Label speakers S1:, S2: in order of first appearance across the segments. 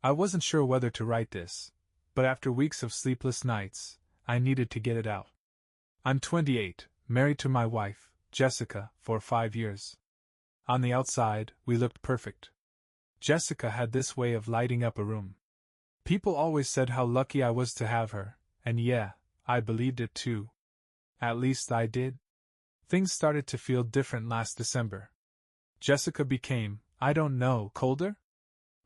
S1: I wasn't sure whether to write this, but after weeks of sleepless nights, I needed to get it out. I'm 28, married to my wife, Jessica, for 5 years. On the outside, we looked perfect. Jessica had this way of lighting up a room. People always said how lucky I was to have her, and yeah, I believed it too. At least I did. Things started to feel different last December. Jessica became, I don't know, colder?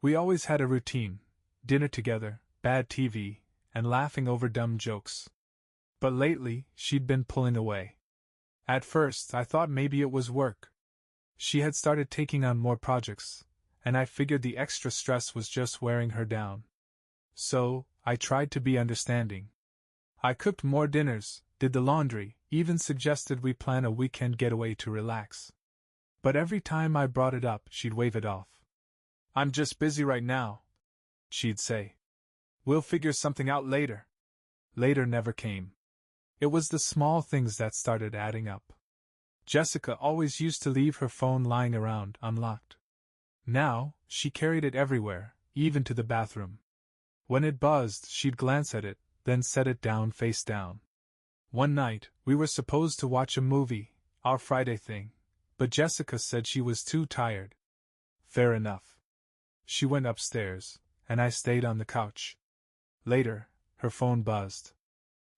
S1: We always had a routine: dinner together, bad TV, and laughing over dumb jokes. But lately, she'd been pulling away. At first, I thought maybe it was work. She had started taking on more projects, and I figured the extra stress was just wearing her down. So, I tried to be understanding. I cooked more dinners, did the laundry, even suggested we plan a weekend getaway to relax. But every time I brought it up, she'd wave it off. "I'm just busy right now," she'd say. "We'll figure something out later." Later never came. It was the small things that started adding up. Jessica always used to leave her phone lying around, unlocked. Now, she carried it everywhere, even to the bathroom. When it buzzed, she'd glance at it, then set it down face down. One night, we were supposed to watch a movie, our Friday thing, but Jessica said she was too tired. Fair enough. She went upstairs, and I stayed on the couch. Later, her phone buzzed.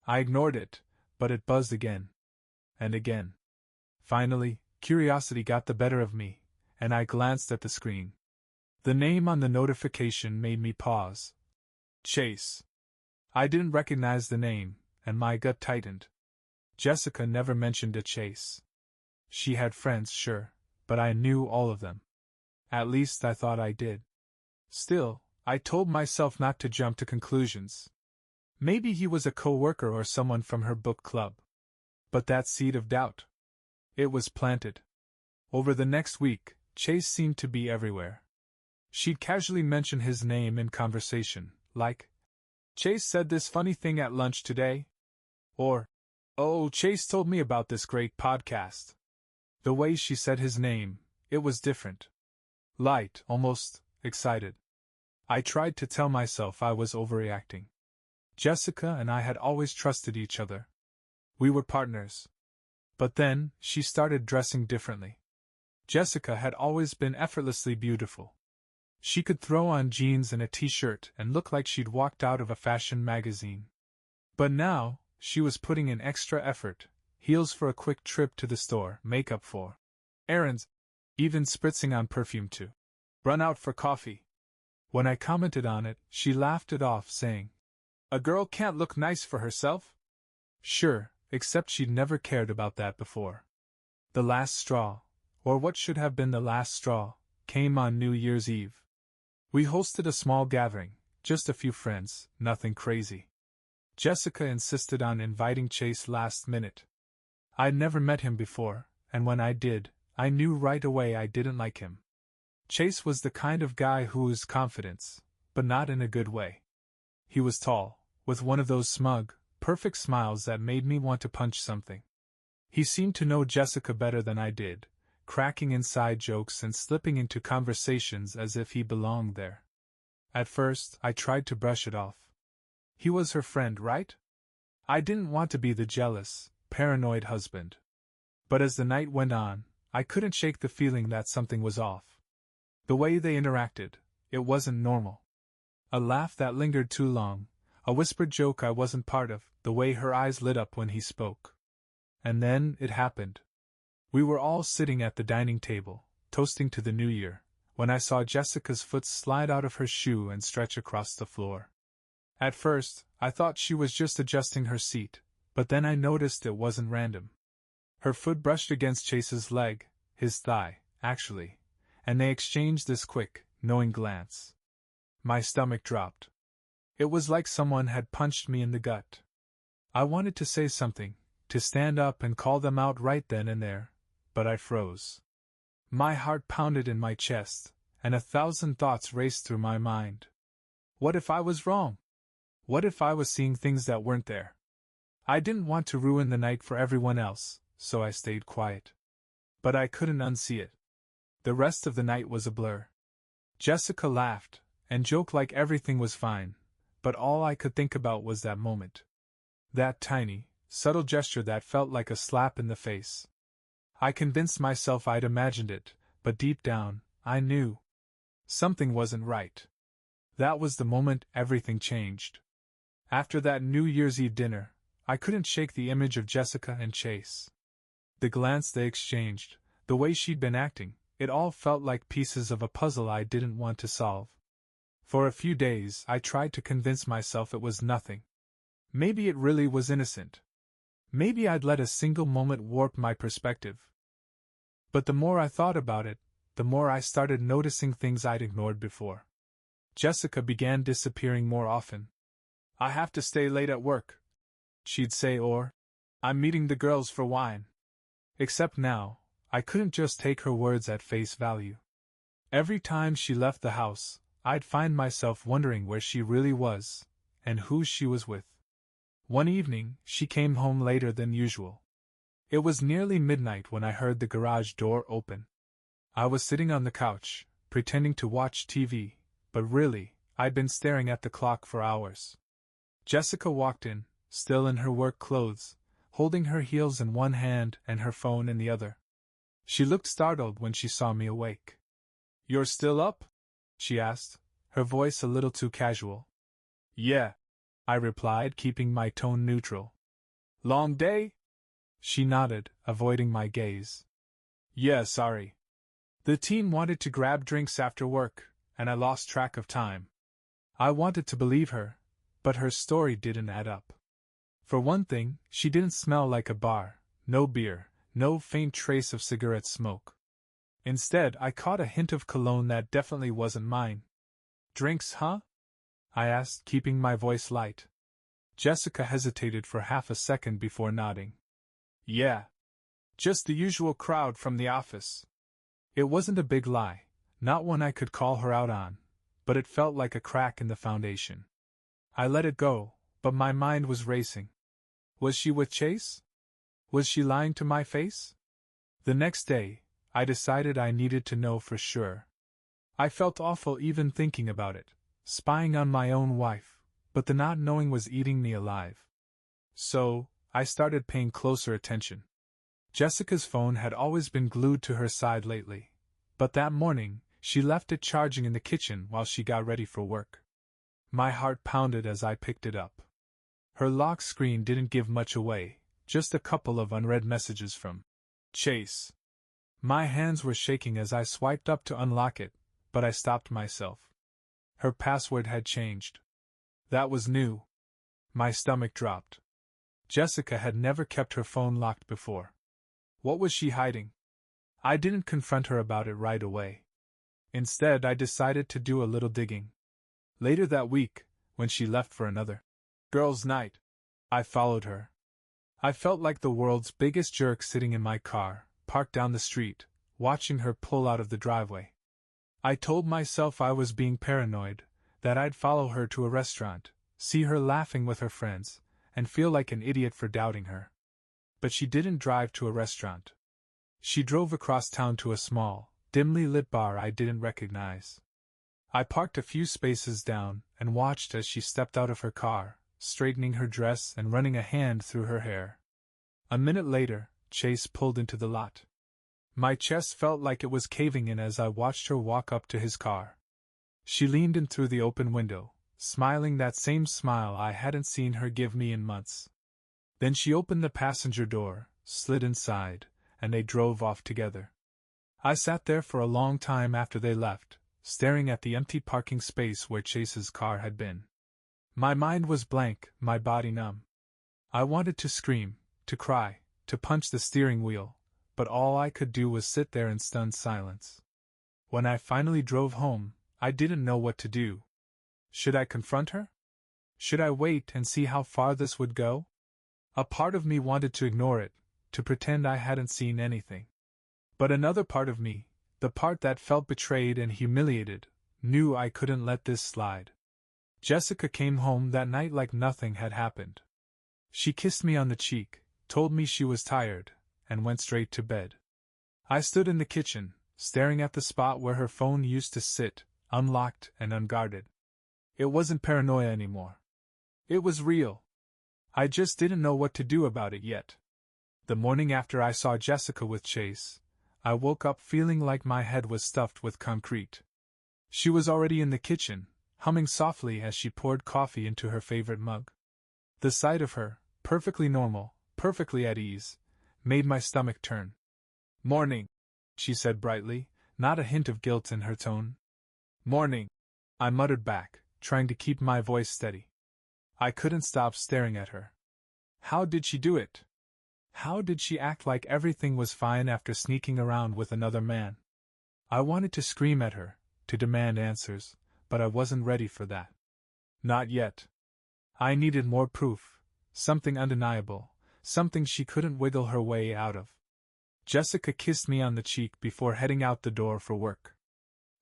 S1: I ignored it, but it buzzed again. And again. Finally, curiosity got the better of me, and I glanced at the screen. The name on the notification made me pause. Chase. I didn't recognize the name, and my gut tightened. Jessica never mentioned a Chase. She had friends, sure, but I knew all of them. At least I thought I did. Still, I told myself not to jump to conclusions. Maybe he was a co-worker or someone from her book club. But that seed of doubt. It was planted. Over the next week, Chase seemed to be everywhere. She'd casually mention his name in conversation, like, "Chase said this funny thing at lunch today," or, "Oh, Chase told me about this great podcast." The way she said his name, it was different. Light, almost excited. I tried to tell myself I was overreacting. Jessica and I had always trusted each other. We were partners. But then, she started dressing differently. Jessica had always been effortlessly beautiful. She could throw on jeans and a t-shirt and look like she'd walked out of a fashion magazine. But now, she was putting in extra effort, heels for a quick trip to the store, makeup for errands, even spritzing on perfume to run out for coffee. When I commented on it, she laughed it off, saying, "A girl can't look nice for herself?" Sure, except she'd never cared about that before. The last straw, or what should have been the last straw, came on New Year's Eve. We hosted a small gathering, just a few friends, nothing crazy. Jessica insisted on inviting Chase last minute. I'd never met him before, and when I did, I knew right away I didn't like him. Chase was the kind of guy who oozed confidence, but not in a good way. He was tall, with one of those smug, perfect smiles that made me want to punch something. He seemed to know Jessica better than I did, cracking inside jokes and slipping into conversations as if he belonged there. At first, I tried to brush it off. He was her friend, right? I didn't want to be the jealous, paranoid husband. But as the night went on, I couldn't shake the feeling that something was off. The way they interacted, it wasn't normal. A laugh that lingered too long, a whispered joke I wasn't part of, the way her eyes lit up when he spoke. And then it happened. We were all sitting at the dining table, toasting to the new year, when I saw Jessica's foot slide out of her shoe and stretch across the floor. At first, I thought she was just adjusting her seat, but then I noticed it wasn't random. Her foot brushed against Chase's leg, his thigh, actually, and they exchanged this quick, knowing glance. My stomach dropped. It was like someone had punched me in the gut. I wanted to say something, to stand up and call them out right then and there, but I froze. My heart pounded in my chest, and 1,000 thoughts raced through my mind. What if I was wrong? What if I was seeing things that weren't there? I didn't want to ruin the night for everyone else, so I stayed quiet. But I couldn't unsee it. The rest of the night was a blur. Jessica laughed, and joke like everything was fine, but all I could think about was that moment. That tiny, subtle gesture that felt like a slap in the face. I convinced myself I'd imagined it, but deep down, I knew something wasn't right. That was the moment everything changed. After that New Year's Eve dinner, I couldn't shake the image of Jessica and Chase. The glance they exchanged, the way she'd been acting, it all felt like pieces of a puzzle I didn't want to solve. For a few days I tried to convince myself it was nothing. Maybe it really was innocent. Maybe I'd let a single moment warp my perspective. But the more I thought about it, the more I started noticing things I'd ignored before. Jessica began disappearing more often. "I have to stay late at work," she'd say, or, "I'm meeting the girls for wine." Except now, I couldn't just take her words at face value. Every time she left the house, I'd find myself wondering where she really was, and who she was with. One evening, she came home later than usual. It was nearly midnight when I heard the garage door open. I was sitting on the couch, pretending to watch TV, but really, I'd been staring at the clock for hours. Jessica walked in, still in her work clothes, holding her heels in one hand and her phone in the other. She looked startled when she saw me awake. "You're still up?" she asked, her voice a little too casual. "Yeah," I replied, keeping my tone neutral. "Long day?" She nodded, avoiding my gaze. "Yeah, sorry. The team wanted to grab drinks after work, and I lost track of time." I wanted to believe her, but her story didn't add up. For one thing, she didn't smell like a bar, no beer, no faint trace of cigarette smoke. Instead, I caught a hint of cologne that definitely wasn't mine. "Drinks, huh?" I asked, keeping my voice light. Jessica hesitated for half a second before nodding. "Yeah. Just the usual crowd from the office." It wasn't a big lie, not one I could call her out on, but it felt like a crack in the foundation. I let it go, but my mind was racing. Was she with Chase? Was she lying to my face? The next day, I decided I needed to know for sure. I felt awful even thinking about it, spying on my own wife, but the not knowing was eating me alive. So, I started paying closer attention. Jessica's phone had always been glued to her side lately, but that morning, she left it charging in the kitchen while she got ready for work. My heart pounded as I picked it up. Her lock screen didn't give much away, just a couple of unread messages from Chase. My hands were shaking as I swiped up to unlock it, but I stopped myself. Her password had changed. That was new. My stomach dropped. Jessica had never kept her phone locked before. What was she hiding? I didn't confront her about it right away. Instead, I decided to do a little digging. Later that week, when she left for another girls' night, I followed her. I felt like the world's biggest jerk sitting in my car, parked down the street, watching her pull out of the driveway. I told myself I was being paranoid, that I'd follow her to a restaurant, see her laughing with her friends, and feel like an idiot for doubting her. But she didn't drive to a restaurant. She drove across town to a small, dimly lit bar I didn't recognize. I parked a few spaces down and watched as she stepped out of her car, straightening her dress and running a hand through her hair. A minute later, Chase pulled into the lot. My chest felt like it was caving in as I watched her walk up to his car. She leaned in through the open window, smiling that same smile I hadn't seen her give me in months. Then she opened the passenger door, slid inside, and they drove off together. I sat there for a long time after they left, staring at the empty parking space where Chase's car had been. My mind was blank, my body numb. I wanted to scream, to cry, to punch the steering wheel, but all I could do was sit there in stunned silence. When I finally drove home, I didn't know what to do. Should I confront her? Should I wait and see how far this would go? A part of me wanted to ignore it, to pretend I hadn't seen anything. But another part of me, the part that felt betrayed and humiliated, knew I couldn't let this slide. Jessica came home that night like nothing had happened. She kissed me on the cheek, told me she was tired, and went straight to bed. I stood in the kitchen, staring at the spot where her phone used to sit, unlocked and unguarded. It wasn't paranoia anymore. It was real. I just didn't know what to do about it yet. The morning after I saw Jessica with Chase, I woke up feeling like my head was stuffed with concrete. She was already in the kitchen, humming softly as she poured coffee into her favorite mug. The sight of her, perfectly normal, perfectly at ease, made my stomach turn. "Morning," she said brightly, not a hint of guilt in her tone. "Morning," I muttered back, trying to keep my voice steady. I couldn't stop staring at her. How did she do it? How did she act like everything was fine after sneaking around with another man? I wanted to scream at her, to demand answers, but I wasn't ready for that. Not yet. I needed more proof, something undeniable, something she couldn't wiggle her way out of. Jessica kissed me on the cheek before heading out the door for work.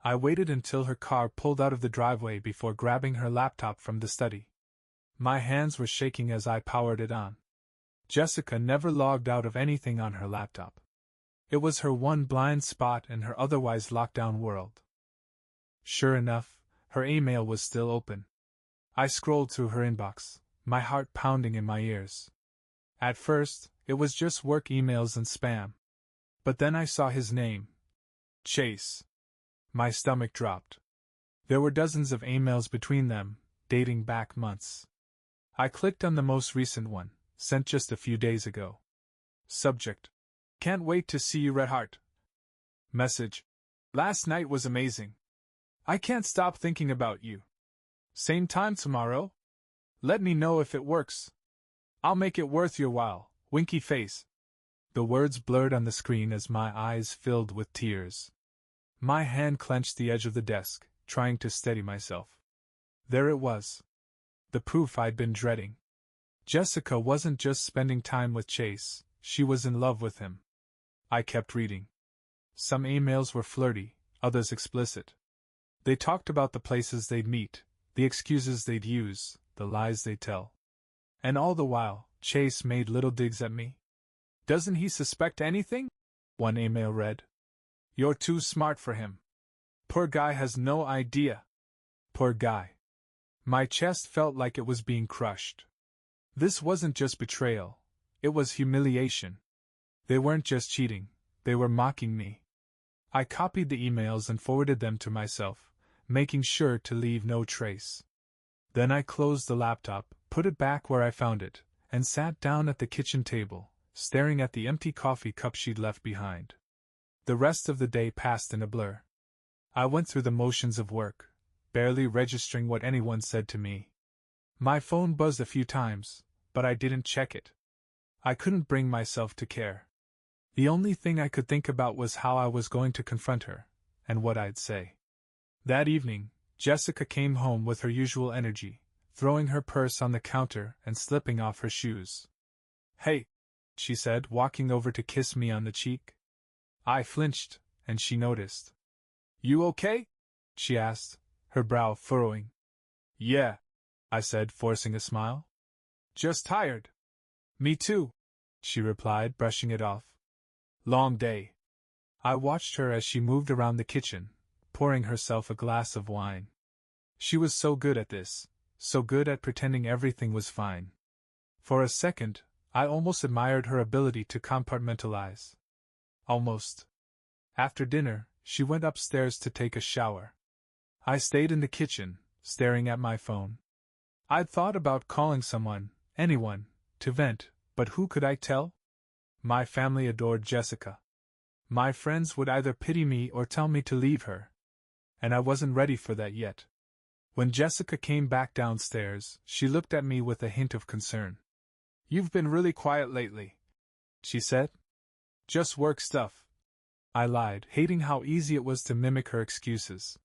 S1: I waited until her car pulled out of the driveway before grabbing her laptop from the study. My hands were shaking as I powered it on. Jessica never logged out of anything on her laptop. It was her one blind spot in her otherwise locked-down world. Sure enough, her email was still open. I scrolled through her inbox, my heart pounding in my ears. At first, it was just work emails and spam. But then I saw his name. Chase. My stomach dropped. There were dozens of emails between them, dating back months. I clicked on the most recent one, sent just a few days ago. Subject: "Can't wait to see you, Red Heart." Message: "Last night was amazing. I can't stop thinking about you. Same time tomorrow? Let me know if it works. I'll make it worth your while, winky face." The words blurred on the screen as my eyes filled with tears. My hand clenched the edge of the desk, trying to steady myself. There it was. The proof I'd been dreading. Jessica wasn't just spending time with Chase, she was in love with him. I kept reading. Some emails were flirty, others explicit. They talked about the places they'd meet, the excuses they'd use, the lies they'd tell. And all the while, Chase made little digs at me. "Doesn't he suspect anything?" one email read. "You're too smart for him. Poor guy has no idea." Poor guy. My chest felt like it was being crushed. This wasn't just betrayal, it was humiliation. They weren't just cheating, they were mocking me. I copied the emails and forwarded them to myself, making sure to leave no trace. Then I closed the laptop, put it back where I found it, and sat down at the kitchen table, staring at the empty coffee cup she'd left behind. The rest of the day passed in a blur. I went through the motions of work, barely registering what anyone said to me. My phone buzzed a few times, but I didn't check it. I couldn't bring myself to care. The only thing I could think about was how I was going to confront her, and what I'd say. That evening, Jessica came home with her usual energy, throwing her purse on the counter and slipping off her shoes. "Hey," she said, walking over to kiss me on the cheek. I flinched, and she noticed. "You okay?" she asked, her brow furrowing. "Yeah," I said, forcing a smile. "Just tired." "Me too," she replied, brushing it off. "Long day." I watched her as she moved around the kitchen, pouring herself a glass of wine. She was so good at this, so good at pretending everything was fine. For a second, I almost admired her ability to compartmentalize. Almost. After dinner, she went upstairs to take a shower. I stayed in the kitchen, staring at my phone. I'd thought about calling someone, anyone, to vent, but who could I tell? My family adored Jessica. My friends would either pity me or tell me to leave her. And I wasn't ready for that yet. When Jessica came back downstairs, she looked at me with a hint of concern. "You've been really quiet lately," she said. "Just work stuff." I lied, hating how easy it was to mimic her excuses.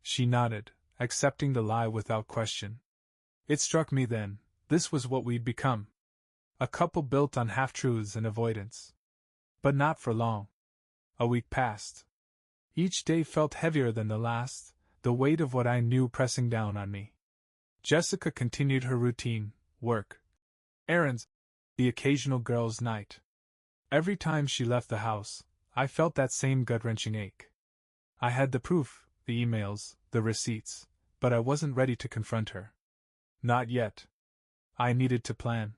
S1: She nodded, accepting the lie without question. It struck me then, this was what we'd become. A couple built on half-truths and avoidance. But not for long. A week passed. Each day felt heavier than the last, the weight of what I knew pressing down on me. Jessica continued her routine, work, errands, the occasional girls' night. Every time she left the house, I felt that same gut-wrenching ache. I had the proof, the emails, the receipts, but I wasn't ready to confront her. Not yet. I needed to plan.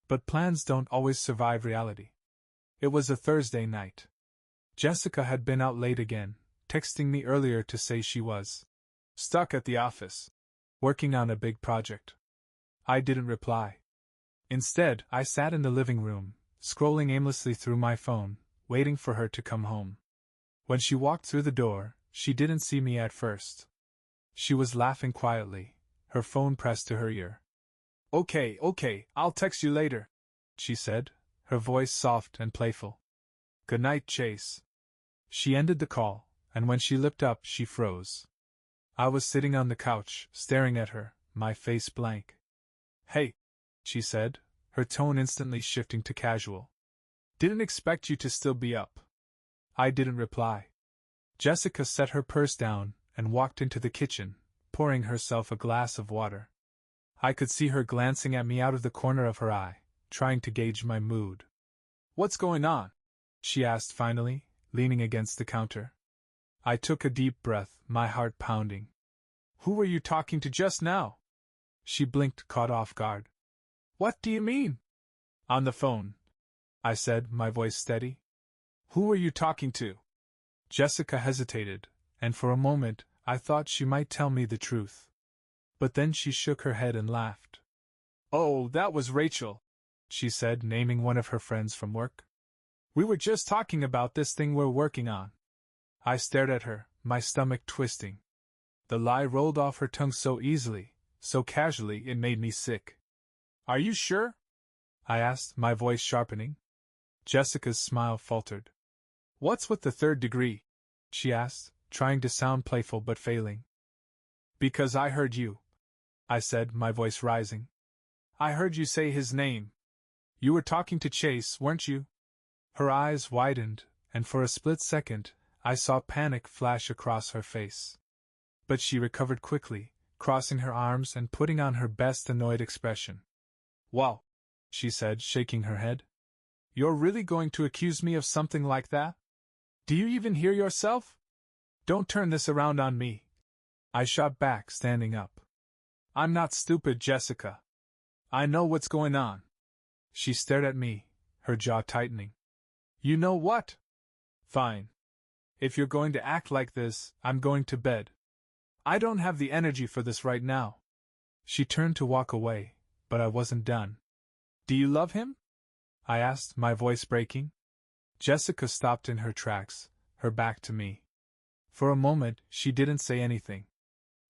S1: But plans don't always survive reality. It was a Thursday night. Jessica had been out late again, texting me earlier to say she was stuck at the office, working on a big project. I didn't reply. Instead, I sat in the living room, scrolling aimlessly through my phone, waiting for her to come home. When she walked through the door, she didn't see me at first. She was laughing quietly, her phone pressed to her ear. Okay, I'll text you later, she said, her voice soft and playful. Good night, Chase. She ended the call, and when she looked up, she froze. I was sitting on the couch, staring at her, my face blank. Hey, she said, her tone instantly shifting to casual. Didn't expect you to still be up. I didn't reply. Jessica set her purse down and walked into the kitchen, pouring herself a glass of water. I could see her glancing at me out of the corner of her eye, trying to gauge my mood. What's going on? She asked finally, leaning against the counter. I took a deep breath, my heart pounding. Who were you talking to just now? She blinked, caught off guard. What do you mean? On the phone, I said, my voice steady. Who were you talking to? Jessica hesitated, and for a moment I thought she might tell me the truth. But then she shook her head and laughed. Oh, that was Rachel, she said, naming one of her friends from work. We were just talking about this thing we're working on. I stared at her, my stomach twisting. The lie rolled off her tongue so easily, so casually it made me sick. Are you sure? I asked, my voice sharpening. Jessica's smile faltered. What's with the third degree? She asked, trying to sound playful but failing. Because I heard you, I said, my voice rising. I heard you say his name. You were talking to Chase, weren't you? Her eyes widened, and for a split second, I saw panic flash across her face. But she recovered quickly, crossing her arms and putting on her best annoyed expression. Wow, she said, shaking her head. You're really going to accuse me of something like that? Do you even hear yourself? Don't turn this around on me. I shot back, standing up. I'm not stupid, Jessica. I know what's going on. She stared at me, her jaw tightening. You know what? Fine. If you're going to act like this, I'm going to bed. I don't have the energy for this right now. She turned to walk away, but I wasn't done. Do you love him? I asked, my voice breaking. Jessica stopped in her tracks, her back to me. For a moment, she didn't say anything.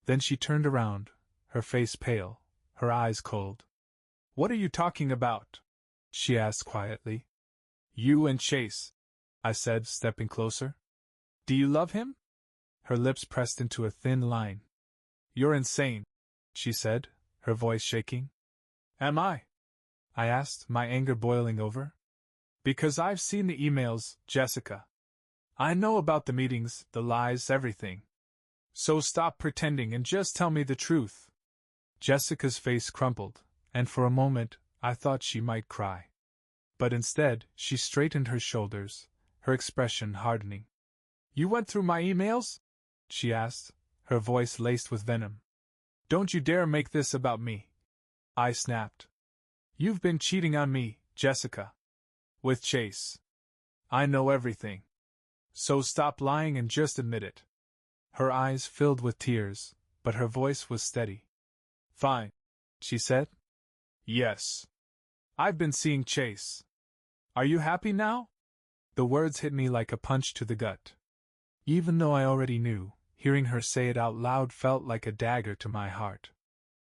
S1: Then she turned around, her face pale, her eyes cold. What are you talking about? She asked quietly. You and Chase, I said, stepping closer. Do you love him? Her lips pressed into a thin line. You're insane, she said, her voice shaking. Am I? I asked, my anger boiling over. Because I've seen the emails, Jessica. I know about the meetings, the lies, everything. So stop pretending and just tell me the truth. Jessica's face crumpled, and for a moment, I thought she might cry. But instead, she straightened her shoulders, her expression hardening. You went through my emails? She asked, her voice laced with venom. Don't you dare make this about me. I snapped. You've been cheating on me, Jessica. With Chase. I know everything. So stop lying and just admit it. Her eyes filled with tears, but her voice was steady. Fine, she said. Yes. I've been seeing Chase. Are you happy now? The words hit me like a punch to the gut. Even though I already knew, hearing her say it out loud felt like a dagger to my heart.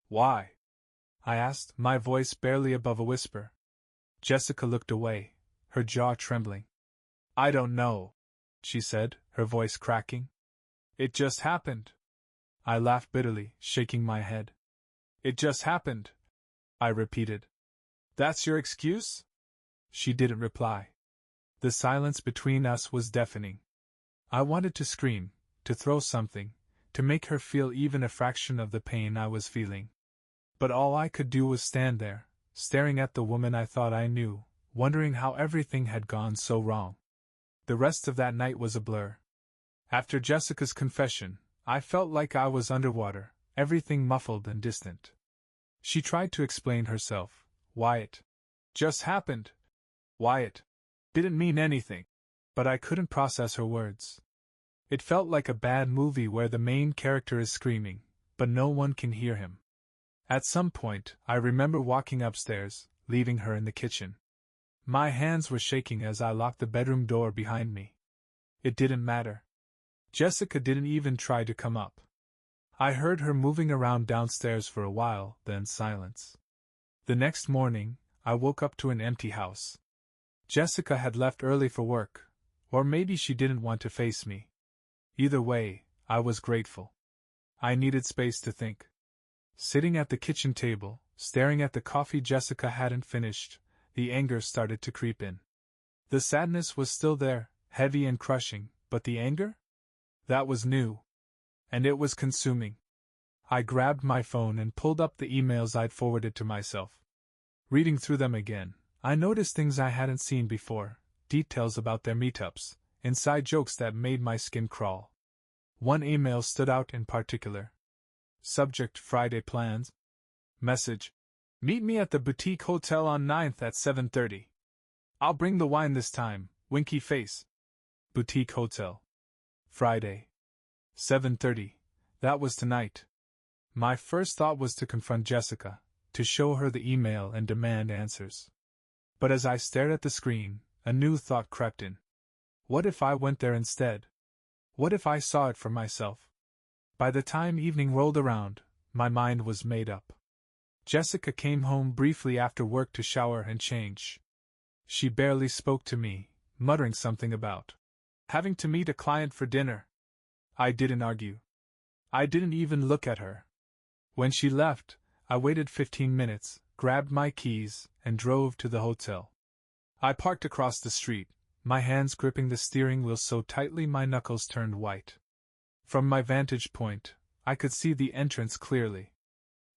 S1: Why? I asked, my voice barely above a whisper. Jessica looked away, her jaw trembling. I don't know, she said, her voice cracking. It just happened. I laughed bitterly, shaking my head. It just happened, I repeated. That's your excuse? She didn't reply. The silence between us was deafening. I wanted to scream, to throw something, to make her feel even a fraction of the pain I was feeling. But all I could do was stand there, staring at the woman I thought I knew, wondering how everything had gone so wrong. The rest of that night was a blur. After Jessica's confession, I felt like I was underwater, everything muffled and distant. She tried to explain herself. Wyatt. Just happened. Wyatt. Didn't mean anything. But I couldn't process her words. It felt like a bad movie where the main character is screaming, but no one can hear him. At some point, I remember walking upstairs, leaving her in the kitchen. My hands were shaking as I locked the bedroom door behind me. It didn't matter. Jessica didn't even try to come up. I heard her moving around downstairs for a while, then silence. The next morning, I woke up to an empty house. Jessica had left early for work, or maybe she didn't want to face me. Either way, I was grateful. I needed space to think. Sitting at the kitchen table, staring at the coffee Jessica hadn't finished, the anger started to creep in. The sadness was still there, heavy and crushing, but the anger? That was new. And it was consuming. I grabbed my phone and pulled up the emails I'd forwarded to myself. Reading through them again, I noticed things I hadn't seen before, details about their meetups, inside jokes that made my skin crawl. One email stood out in particular. Subject: Friday plans. Message: meet me at the boutique hotel on 9th at 7:30. I'll bring the wine this time, winky face. Boutique hotel. Friday. 7:30. That was tonight. My first thought was to confront Jessica, to show her the email and demand answers. But as I stared at the screen, a new thought crept in. What if I went there instead? What if I saw it for myself? By the time evening rolled around, my mind was made up. Jessica came home briefly after work to shower and change. She barely spoke to me, muttering something about having to meet a client for dinner. I didn't argue. I didn't even look at her. When she left, I waited 15 minutes, grabbed my keys, and drove to the hotel. I parked across the street, my hands gripping the steering wheel so tightly my knuckles turned white. From my vantage point, I could see the entrance clearly.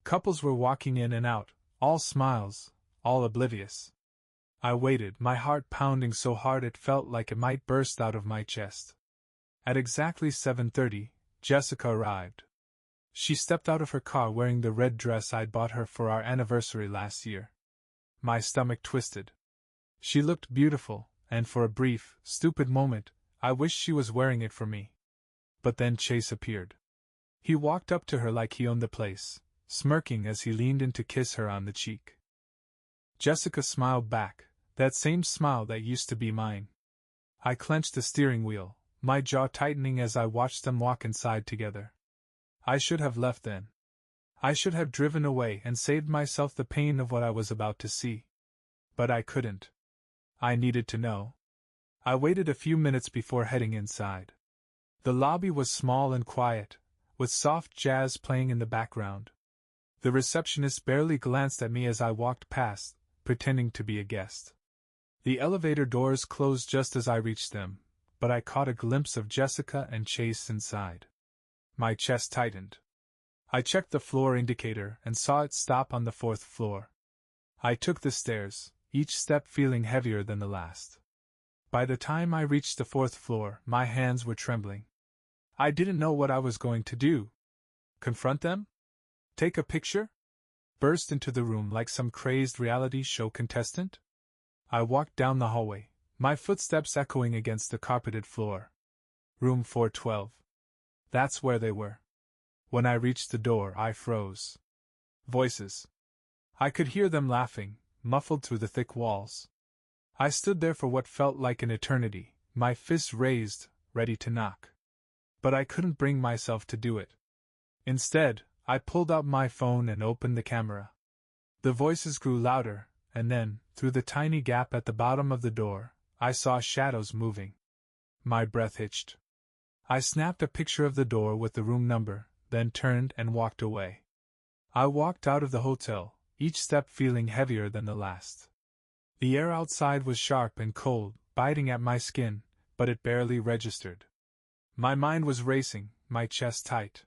S1: Couples were walking in and out, all smiles, all oblivious. I waited, my heart pounding so hard it felt like it might burst out of my chest. At exactly 7:30, Jessica arrived. She stepped out of her car wearing the red dress I'd bought her for our anniversary last year. My stomach twisted. She looked beautiful, and for a brief, stupid moment, I wished she was wearing it for me. But then Chase appeared. He walked up to her like he owned the place, smirking as he leaned in to kiss her on the cheek. Jessica smiled back, that same smile that used to be mine. I clenched the steering wheel, my jaw tightening as I watched them walk inside together. I should have left then. I should have driven away and saved myself the pain of what I was about to see. But I couldn't. I needed to know. I waited a few minutes before heading inside. The lobby was small and quiet, with soft jazz playing in the background. The receptionist barely glanced at me as I walked past, pretending to be a guest. The elevator doors closed just as I reached them, but I caught a glimpse of Jessica and Chase inside. My chest tightened. I checked the floor indicator and saw it stop on the 4th floor. I took the stairs, each step feeling heavier than the last. By the time I reached the 4th floor, my hands were trembling. I didn't know what I was going to do. Confront them? Take a picture? Burst into the room like some crazed reality show contestant? I walked down the hallway, my footsteps echoing against the carpeted floor. Room 412. That's where they were. When I reached the door, I froze. Voices. I could hear them laughing, muffled through the thick walls. I stood there for what felt like an eternity, my fists raised, ready to knock. But I couldn't bring myself to do it. Instead, I pulled out my phone and opened the camera. The voices grew louder, and then, through the tiny gap at the bottom of the door, I saw shadows moving. My breath hitched. I snapped a picture of the door with the room number, then turned and walked away. I walked out of the hotel, each step feeling heavier than the last. The air outside was sharp and cold, biting at my skin, but it barely registered. My mind was racing, my chest tight.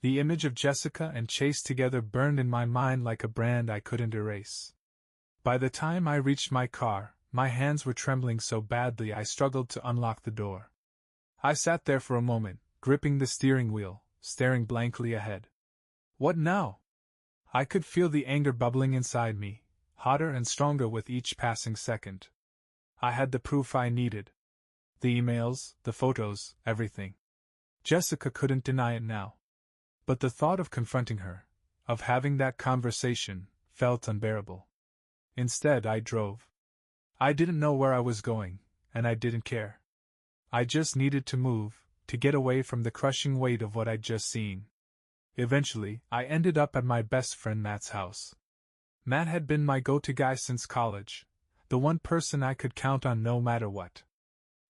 S1: The image of Jessica and Chase together burned in my mind like a brand I couldn't erase. By the time I reached my car, my hands were trembling so badly I struggled to unlock the door. I sat there for a moment, gripping the steering wheel, staring blankly ahead. What now? I could feel the anger bubbling inside me, hotter and stronger with each passing second. I had the proof I needed. The emails, the photos, everything. Jessica couldn't deny it now. But the thought of confronting her, of having that conversation, felt unbearable. Instead, I drove. I didn't know where I was going, and I didn't care. I just needed to move, to get away from the crushing weight of what I'd just seen. Eventually, I ended up at my best friend Matt's house. Matt had been my go-to guy since college, the one person I could count on no matter what.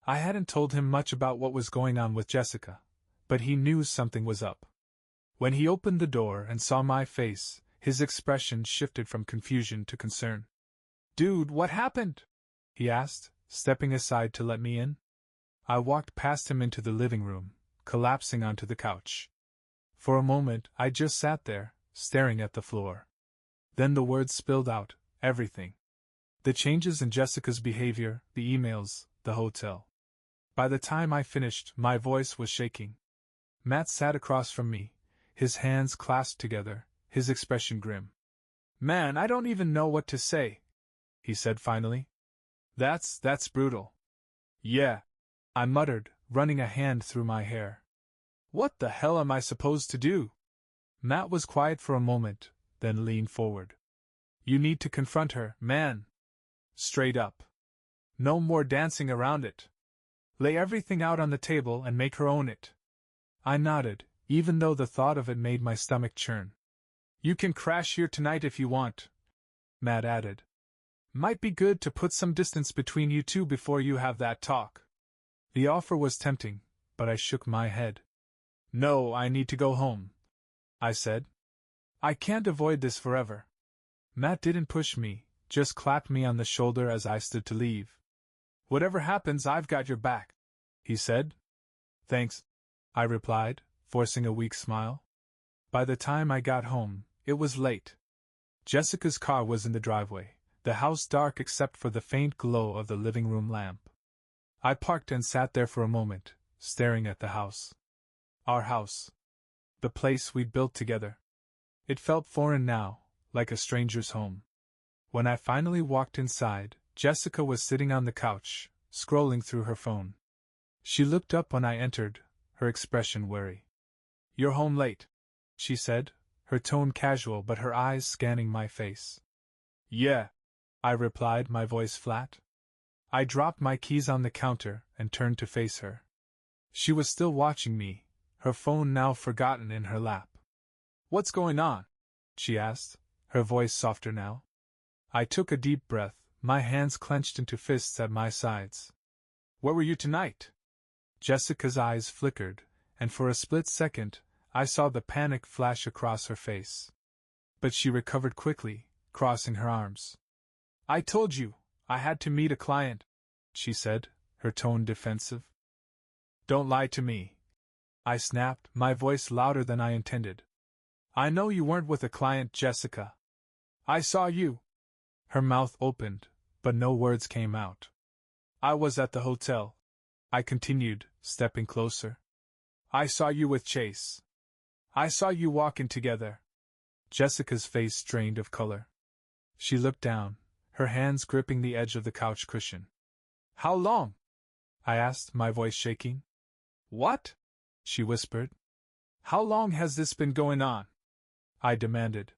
S1: I hadn't told him much about what was going on with Jessica, but he knew something was up. When he opened the door and saw my face, his expression shifted from confusion to concern. "Dude, what happened?" he asked, stepping aside to let me in. I walked past him into the living room, collapsing onto the couch. For a moment, I just sat there, staring at the floor. Then the words spilled out, everything. The changes in Jessica's behavior, the emails, the hotel. By the time I finished, my voice was shaking. Matt sat across from me, his hands clasped together, his expression grim. "Man, I don't even know what to say," he said finally. That's brutal." "Yeah," I muttered, running a hand through my hair. "What the hell am I supposed to do?" Matt was quiet for a moment, then leaned forward. "You need to confront her, man. Straight up. No more dancing around it. Lay everything out on the table and make her own it." I nodded, even though the thought of it made my stomach churn. "You can crash here tonight if you want," Matt added. "Might be good to put some distance between you two before you have that talk." The offer was tempting, but I shook my head. "No, I need to go home," I said. "I can't avoid this forever." Matt didn't push me, just clapped me on the shoulder as I stood to leave. "Whatever happens, I've got your back," he said. "Thanks," I replied, forcing a weak smile. By the time I got home, it was late. Jessica's car was in the driveway, the house dark except for the faint glow of the living room lamp. I parked and sat there for a moment, staring at the house. Our house. The place we'd built together. It felt foreign now, like a stranger's home. When I finally walked inside, Jessica was sitting on the couch, scrolling through her phone. She looked up when I entered, her expression wary. "You're home late," she said, her tone casual but her eyes scanning my face. "Yeah," I replied, my voice flat. I dropped my keys on the counter and turned to face her. She was still watching me, her phone now forgotten in her lap. "What's going on?" she asked, her voice softer now. I took a deep breath, my hands clenched into fists at my sides. "Where were you tonight?" Jessica's eyes flickered, and for a split second, I saw the panic flash across her face. But she recovered quickly, crossing her arms. "I told you, I had to meet a client," she said, her tone defensive. "Don't lie to me," I snapped, my voice louder than I intended. "I know you weren't with a client, Jessica. I saw you." Her mouth opened, but no words came out. "I was at the hotel," I continued, stepping closer. "I saw you with Chase. I saw you walking together." Jessica's face drained of color. She looked down, her hands gripping the edge of the couch cushion. "How long?" I asked, my voice shaking. "What?" she whispered. "How long has this been going on?" I demanded.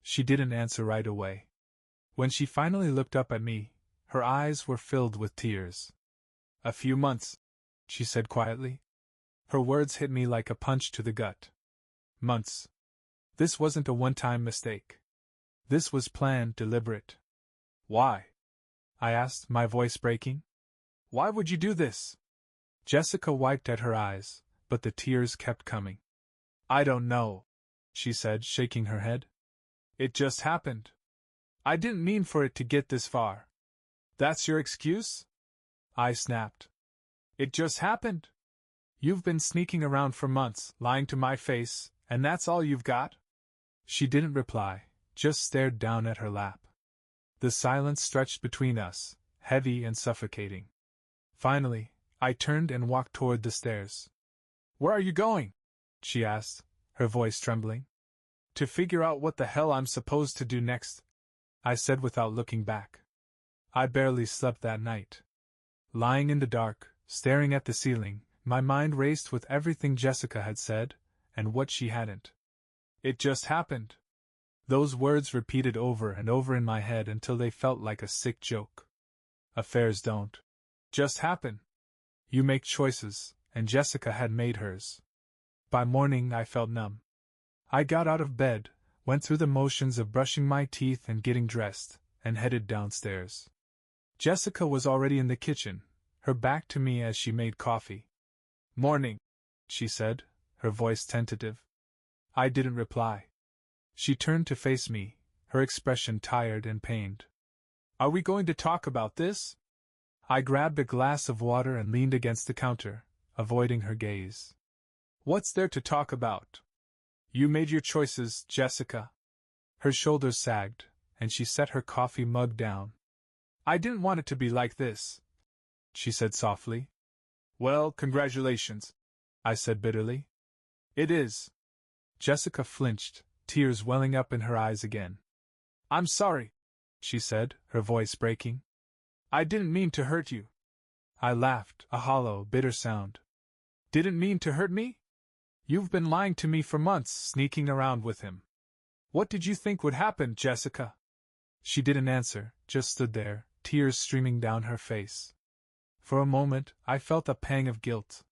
S1: She didn't answer right away. When she finally looked up at me, her eyes were filled with tears. "A few months," she said quietly. Her words hit me like a punch to the gut. Months. This wasn't a one-time mistake. This was planned, deliberate. "Why?" I asked, my voice breaking. "Why would you do this?" Jessica wiped at her eyes, but the tears kept coming. "I don't know," she said, shaking her head. "It just happened. I didn't mean for it to get this far." "That's your excuse?" I snapped. "It just happened. You've been sneaking around for months, lying to my face, and that's all you've got?" She didn't reply, just stared down at her lap. The silence stretched between us, heavy and suffocating. Finally, I turned and walked toward the stairs. Where are you going? She asked, her voice trembling. To figure out what the hell I'm supposed to do next, I said without looking back. I barely slept that night. Lying in the dark, staring at the ceiling, my mind raced with everything Jessica had said, and what she hadn't. It just happened. Those words repeated over and over in my head until they felt like a sick joke. Affairs don't just happen. You make choices, and Jessica had made hers. By morning I felt numb. I got out of bed, went through the motions of brushing my teeth and getting dressed, and headed downstairs. Jessica was already in the kitchen, her back to me as she made coffee. "Morning," she said, her voice tentative. I didn't reply. She turned to face me, her expression tired and pained. "Are we going to talk about this?" I grabbed a glass of water and leaned against the counter, avoiding her gaze. "What's there to talk about? You made your choices, Jessica." Her shoulders sagged, and she set her coffee mug down. "I didn't want it to be like this," she said softly. "Well, congratulations," I said bitterly. "It is." Jessica flinched, tears welling up in her eyes again. "I'm sorry," she said, her voice breaking. "I didn't mean to hurt you." I laughed, a hollow, bitter sound. "Didn't mean to hurt me? You've been lying to me for months, sneaking around with him. What did you think would happen, Jessica?" She didn't answer, just stood there, tears streaming down her face. For a moment, I felt a pang of guilt.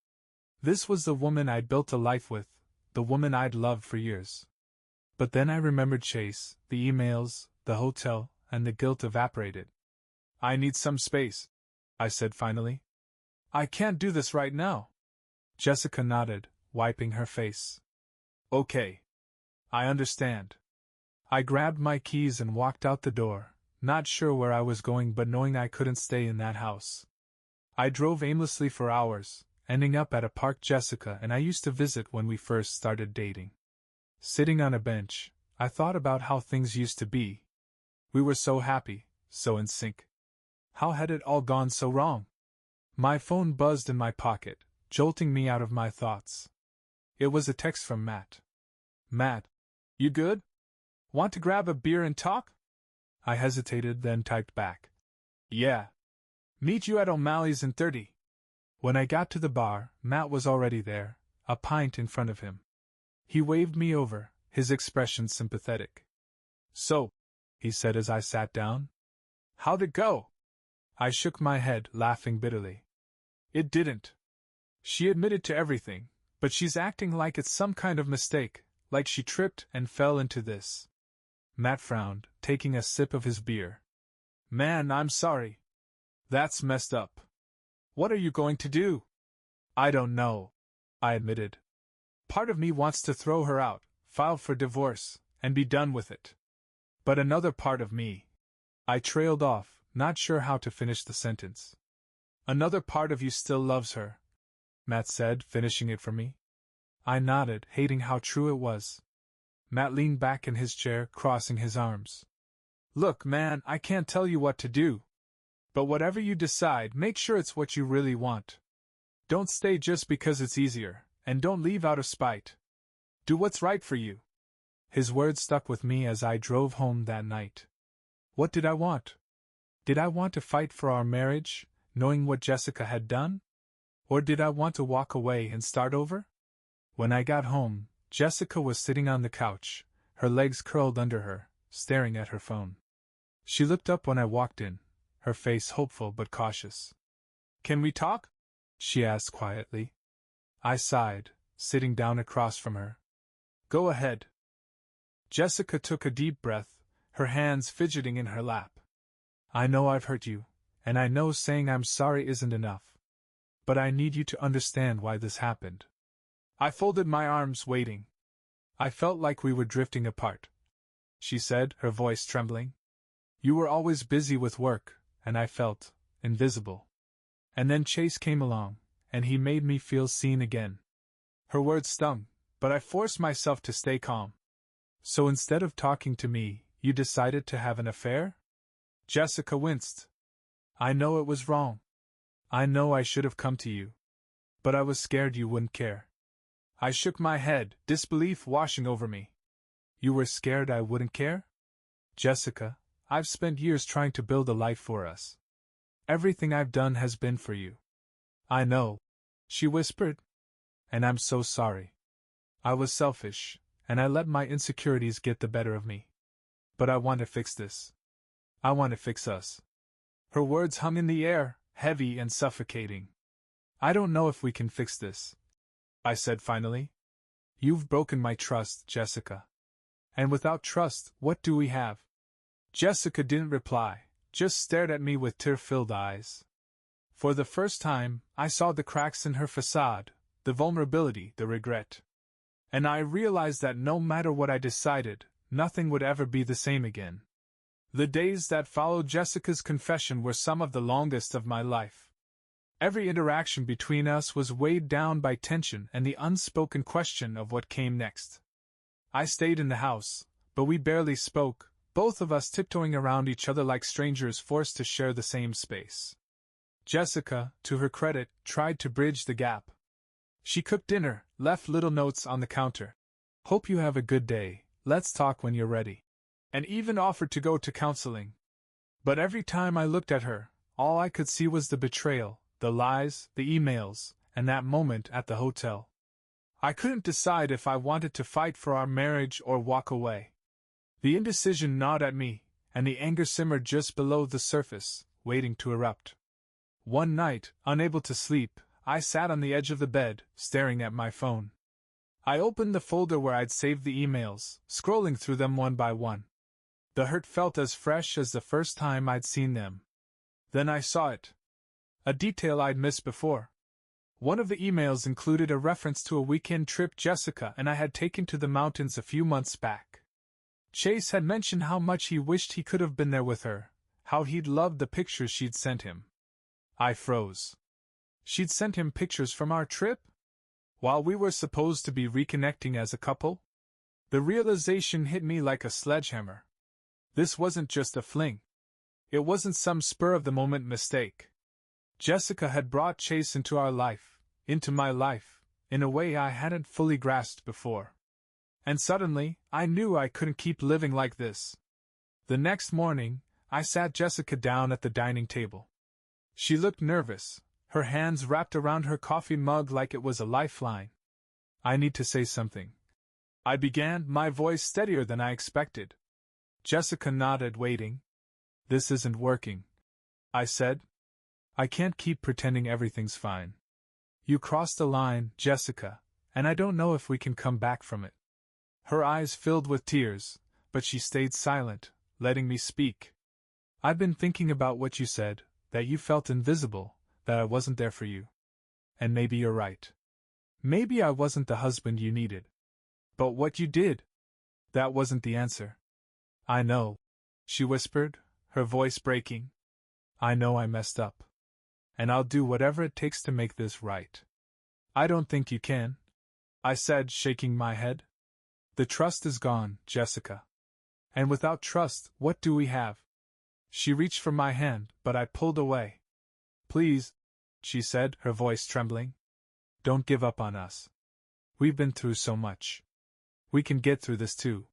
S1: This was the woman I'd built a life with, the woman I'd loved for years. But then I remembered Chase, the emails, the hotel, and the guilt evaporated. "I need some space," I said finally. "I can't do this right now." Jessica nodded, wiping her face. "Okay. I understand." I grabbed my keys and walked out the door, not sure where I was going but knowing I couldn't stay in that house. I drove aimlessly for hours, ending up at a park Jessica and I used to visit when we first started dating. Sitting on a bench, I thought about how things used to be. We were so happy, so in sync. How had it all gone so wrong? My phone buzzed in my pocket, jolting me out of my thoughts. It was a text from Matt. "Matt, you good? Want to grab a beer and talk?" I hesitated, then typed back. "Yeah. Meet you at O'Malley's in 30. When I got to the bar, Matt was already there, a pint in front of him. He waved me over, his expression sympathetic. "So," he said as I sat down. "How'd it go?" I shook my head, laughing bitterly. "It didn't. She admitted to everything, but she's acting like it's some kind of mistake, like she tripped and fell into this." Matt frowned, taking a sip of his beer. "Man, I'm sorry. That's messed up. What are you going to do?" "I don't know," I admitted. "Part of me wants to throw her out, file for divorce, and be done with it. But another part of me—" I trailed off, not sure how to finish the sentence. "Another part of you still loves her," Matt said, finishing it for me. I nodded, hating how true it was. Matt leaned back in his chair, crossing his arms. "Look, man, I can't tell you what to do. But whatever you decide, make sure it's what you really want. Don't stay just because it's easier, and don't leave out of spite. Do what's right for you." His words stuck with me as I drove home that night. What did I want? Did I want to fight for our marriage, knowing what Jessica had done? Or did I want to walk away and start over? When I got home, Jessica was sitting on the couch, her legs curled under her, staring at her phone. She looked up when I walked in, her face hopeful but cautious. "Can we talk?" she asked quietly. I sighed, sitting down across from her. "Go ahead." Jessica took a deep breath, her hands fidgeting in her lap. "I know I've hurt you, and I know saying I'm sorry isn't enough. But I need you to understand why this happened." I folded my arms, waiting. "I felt like we were drifting apart," she said, her voice trembling. "You were always busy with work, and I felt invisible. And then Chase came along, and he made me feel seen again." Her words stung, but I forced myself to stay calm. "So instead of talking to me, you decided to have an affair?" Jessica winced. "I know it was wrong. I know I should have come to you. But I was scared you wouldn't care." I shook my head, disbelief washing over me. You were scared I wouldn't care? Jessica, I've spent years trying to build a life for us. Everything I've done has been for you. I know, she whispered. And I'm so sorry. I was selfish, and I let my insecurities get the better of me. But I want to fix this. I want to fix us. Her words hung in the air, heavy and suffocating. I don't know if we can fix this, I said finally. You've broken my trust, Jessica. And without trust, what do we have? Jessica didn't reply, just stared at me with tear-filled eyes. For the first time, I saw the cracks in her facade, the vulnerability, the regret. And I realized that no matter what I decided, nothing would ever be the same again. The days that followed Jessica's confession were some of the longest of my life. Every interaction between us was weighed down by tension and the unspoken question of what came next. I stayed in the house, but we barely spoke, both of us tiptoeing around each other like strangers forced to share the same space. Jessica, to her credit, tried to bridge the gap. She cooked dinner, left little notes on the counter. Hope you have a good day, let's talk when you're ready. And even offered to go to counseling. But every time I looked at her, all I could see was the betrayal, the lies, the emails, and that moment at the hotel. I couldn't decide if I wanted to fight for our marriage or walk away. The indecision gnawed at me, and the anger simmered just below the surface, waiting to erupt. One night, unable to sleep, I sat on the edge of the bed, staring at my phone. I opened the folder where I'd saved the emails, scrolling through them one by one. The hurt felt as fresh as the first time I'd seen them. Then I saw it. A detail I'd missed before. One of the emails included a reference to a weekend trip Jessica and I had taken to the mountains a few months back. Chase had mentioned how much he wished he could have been there with her, how he'd loved the pictures she'd sent him. I froze. She'd sent him pictures from our trip? While we were supposed to be reconnecting as a couple? The realization hit me like a sledgehammer. This wasn't just a fling. It wasn't some spur-of-the-moment mistake. Jessica had brought Chase into our life, into my life, in a way I hadn't fully grasped before. And suddenly, I knew I couldn't keep living like this. The next morning, I sat Jessica down at the dining table. She looked nervous, her hands wrapped around her coffee mug like it was a lifeline. I need to say something. I began, my voice steadier than I expected. Jessica nodded, waiting. This isn't working, I said. I can't keep pretending everything's fine. You crossed the line, Jessica, and I don't know if we can come back from it. Her eyes filled with tears, but she stayed silent, letting me speak. I've been thinking about what you said, that you felt invisible, that I wasn't there for you. And maybe you're right. Maybe I wasn't the husband you needed. But what you did, that wasn't the answer. I know, she whispered, her voice breaking. I know I messed up. And I'll do whatever it takes to make this right. I don't think you can, I said, shaking my head. The trust is gone, Jessica. And without trust, what do we have? She reached for my hand, but I pulled away. Please, she said, her voice trembling. Don't give up on us. We've been through so much. We can get through this too.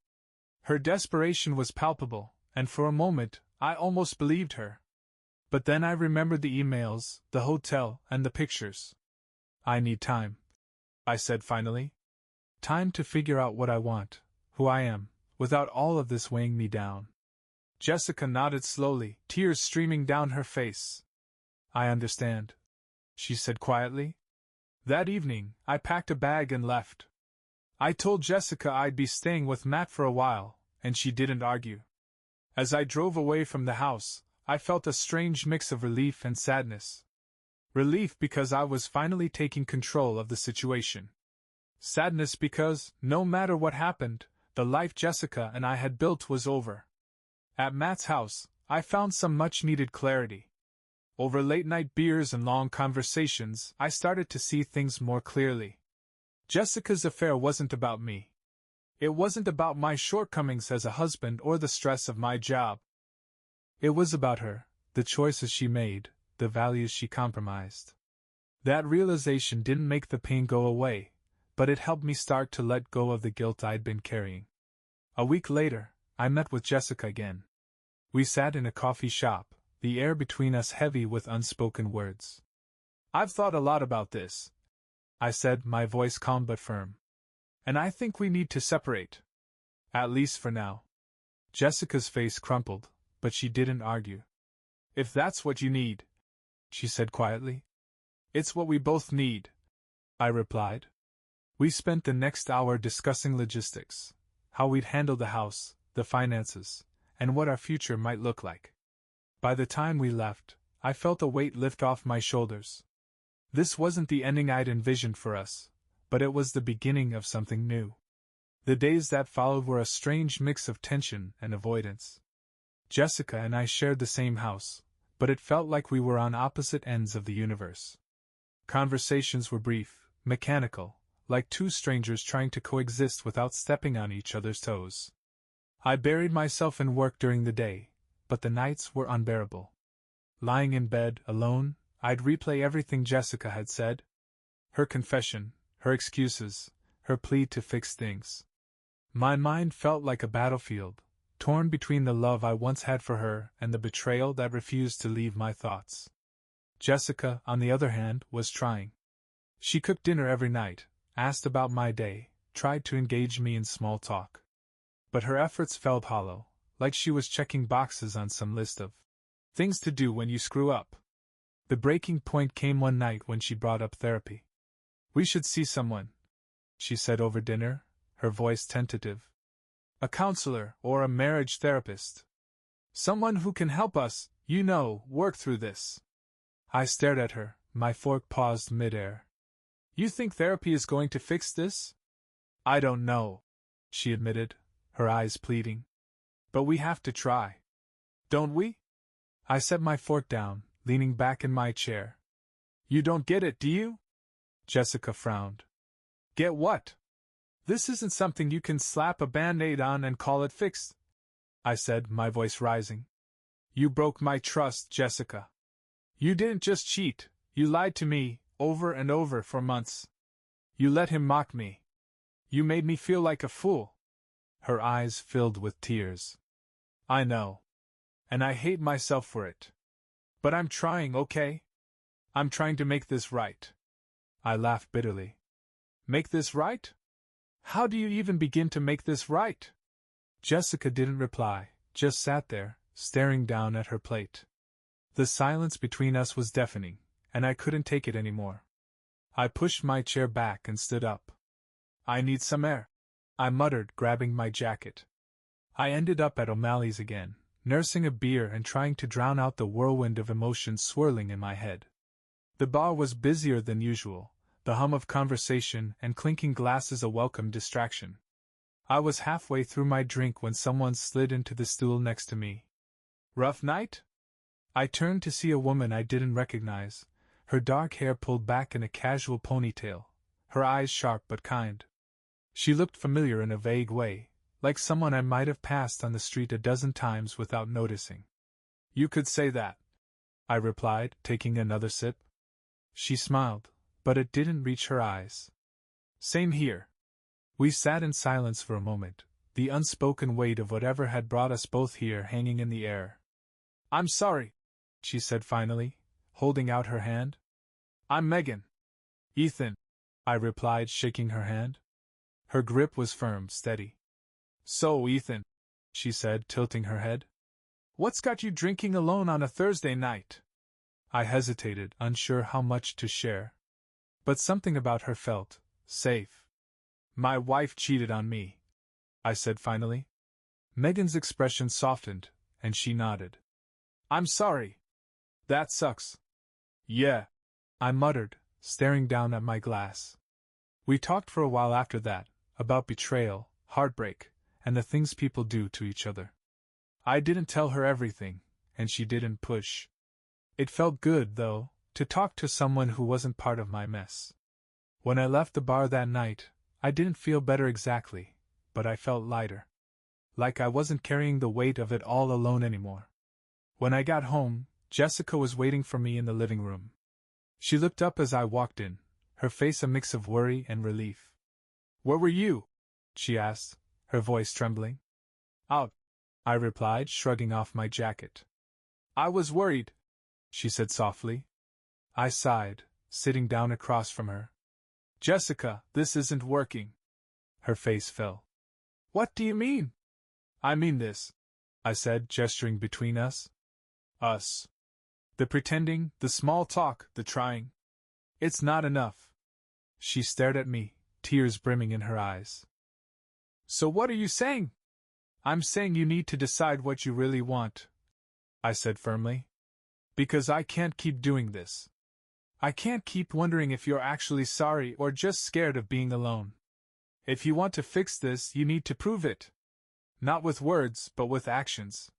S1: Her desperation was palpable, and for a moment, I almost believed her. But then I remembered the emails, the hotel, and the pictures. I need time, I said finally. Time to figure out what I want, who I am, without all of this weighing me down. Jessica nodded slowly, tears streaming down her face. I understand, she said quietly. That evening, I packed a bag and left. I told Jessica I'd be staying with Matt for a while, and she didn't argue. As I drove away from the house, I felt a strange mix of relief and sadness. Relief because I was finally taking control of the situation. Sadness because, no matter what happened, the life Jessica and I had built was over. At Matt's house, I found some much-needed clarity. Over late-night beers and long conversations, I started to see things more clearly. Jessica's affair wasn't about me. It wasn't about my shortcomings as a husband or the stress of my job. It was about her, the choices she made, the values she compromised. That realization didn't make the pain go away, but it helped me start to let go of the guilt I'd been carrying. A week later, I met with Jessica again. We sat in a coffee shop, the air between us heavy with unspoken words. "I've thought a lot about this," I said, my voice calm but firm. "And I think we need to separate. At least for now." Jessica's face crumpled, but she didn't argue. "If that's what you need," she said quietly. "It's what we both need," I replied. We spent the next hour discussing logistics, how we'd handle the house, the finances, and what our future might look like. By the time we left, I felt a weight lift off my shoulders. This wasn't the ending I'd envisioned for us, but it was the beginning of something new. The days that followed were a strange mix of tension and avoidance. Jessica and I shared the same house, but it felt like we were on opposite ends of the universe. Conversations were brief, mechanical, like two strangers trying to coexist without stepping on each other's toes. I buried myself in work during the day, but the nights were unbearable. Lying in bed, alone, I'd replay everything Jessica had said. Her confession, her excuses, her plea to fix things. My mind felt like a battlefield, torn between the love I once had for her and the betrayal that refused to leave my thoughts. Jessica, on the other hand, was trying. She cooked dinner every night, asked about my day, tried to engage me in small talk. But her efforts felt hollow, like she was checking boxes on some list of things to do when you screw up. The breaking point came one night when she brought up therapy. "We should see someone," she said over dinner, her voice tentative. "A counselor or a marriage therapist. Someone who can help us, work through this." I stared at her, my fork paused midair. "You think therapy is going to fix this?" "I don't know," she admitted, her eyes pleading. "But we have to try. Don't we?" I set my fork down, leaning back in my chair. "You don't get it, do you?" Jessica frowned. "Get what?" "This isn't something you can slap a band-aid on and call it fixed," I said, my voice rising. "You broke my trust, Jessica. You didn't just cheat, you lied to me, over and over for months. You let him mock me. You made me feel like a fool." Her eyes filled with tears. "I know. And I hate myself for it. But I'm trying, okay? I'm trying to make this right." I laughed bitterly. "Make this right? How do you even begin to make this right?" Jessica didn't reply, just sat there, staring down at her plate. The silence between us was deafening, and I couldn't take it anymore. I pushed my chair back and stood up. "I need some air," I muttered, grabbing my jacket. I ended up at O'Malley's again, nursing a beer and trying to drown out the whirlwind of emotions swirling in my head. The bar was busier than usual, the hum of conversation and clinking glasses a welcome distraction. I was halfway through my drink when someone slid into the stool next to me. "Rough night?" I turned to see a woman I didn't recognize, her dark hair pulled back in a casual ponytail, her eyes sharp but kind. She looked familiar in a vague way, like someone I might have passed on the street a dozen times without noticing. "You could say that," I replied, taking another sip. She smiled, but it didn't reach her eyes. "Same here." We sat in silence for a moment, the unspoken weight of whatever had brought us both here hanging in the air. "I'm sorry," she said finally, holding out her hand. "I'm Megan." "Ethan," I replied, shaking her hand. Her grip was firm, steady. "So, Ethan," she said, tilting her head. "What's got you drinking alone on a Thursday night?" I hesitated, unsure how much to share. But something about her felt safe. "My wife cheated on me," I said finally. Megan's expression softened, and she nodded. "I'm sorry. That sucks." "Yeah," I muttered, staring down at my glass. We talked for a while after that, about betrayal, heartbreak, and the things people do to each other. I didn't tell her everything, and she didn't push. It felt good, though, to talk to someone who wasn't part of my mess. When I left the bar that night, I didn't feel better exactly, but I felt lighter. Like I wasn't carrying the weight of it all alone anymore. When I got home, Jessica was waiting for me in the living room. She looked up as I walked in, her face a mix of worry and relief. Where were you? She asked, her voice trembling. Out, I replied, shrugging off my jacket. I was worried, she said softly. I sighed, sitting down across from her. Jessica, this isn't working. Her face fell. What do you mean? I mean this, I said, gesturing between us. Us. The pretending, the small talk, the trying. It's not enough. She stared at me, tears brimming in her eyes. So what are you saying? I'm saying you need to decide what you really want, I said firmly. Because I can't keep doing this. I can't keep wondering if you're actually sorry or just scared of being alone. If you want to fix this, you need to prove it. Not with words, but with actions.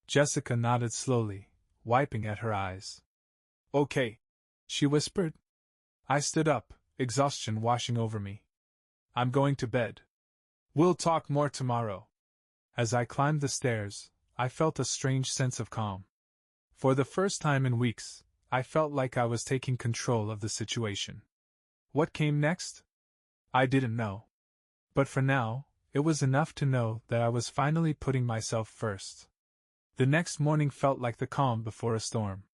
S1: Jessica nodded slowly, wiping at her eyes. Okay, she whispered. I stood up, exhaustion washing over me. I'm going to bed. We'll talk more tomorrow. As I climbed the stairs, I felt a strange sense of calm. For the first time in weeks, I felt like I was taking control of the situation. What came next? I didn't know. But for now, it was enough to know that I was finally putting myself first. The next morning felt like the calm before a storm.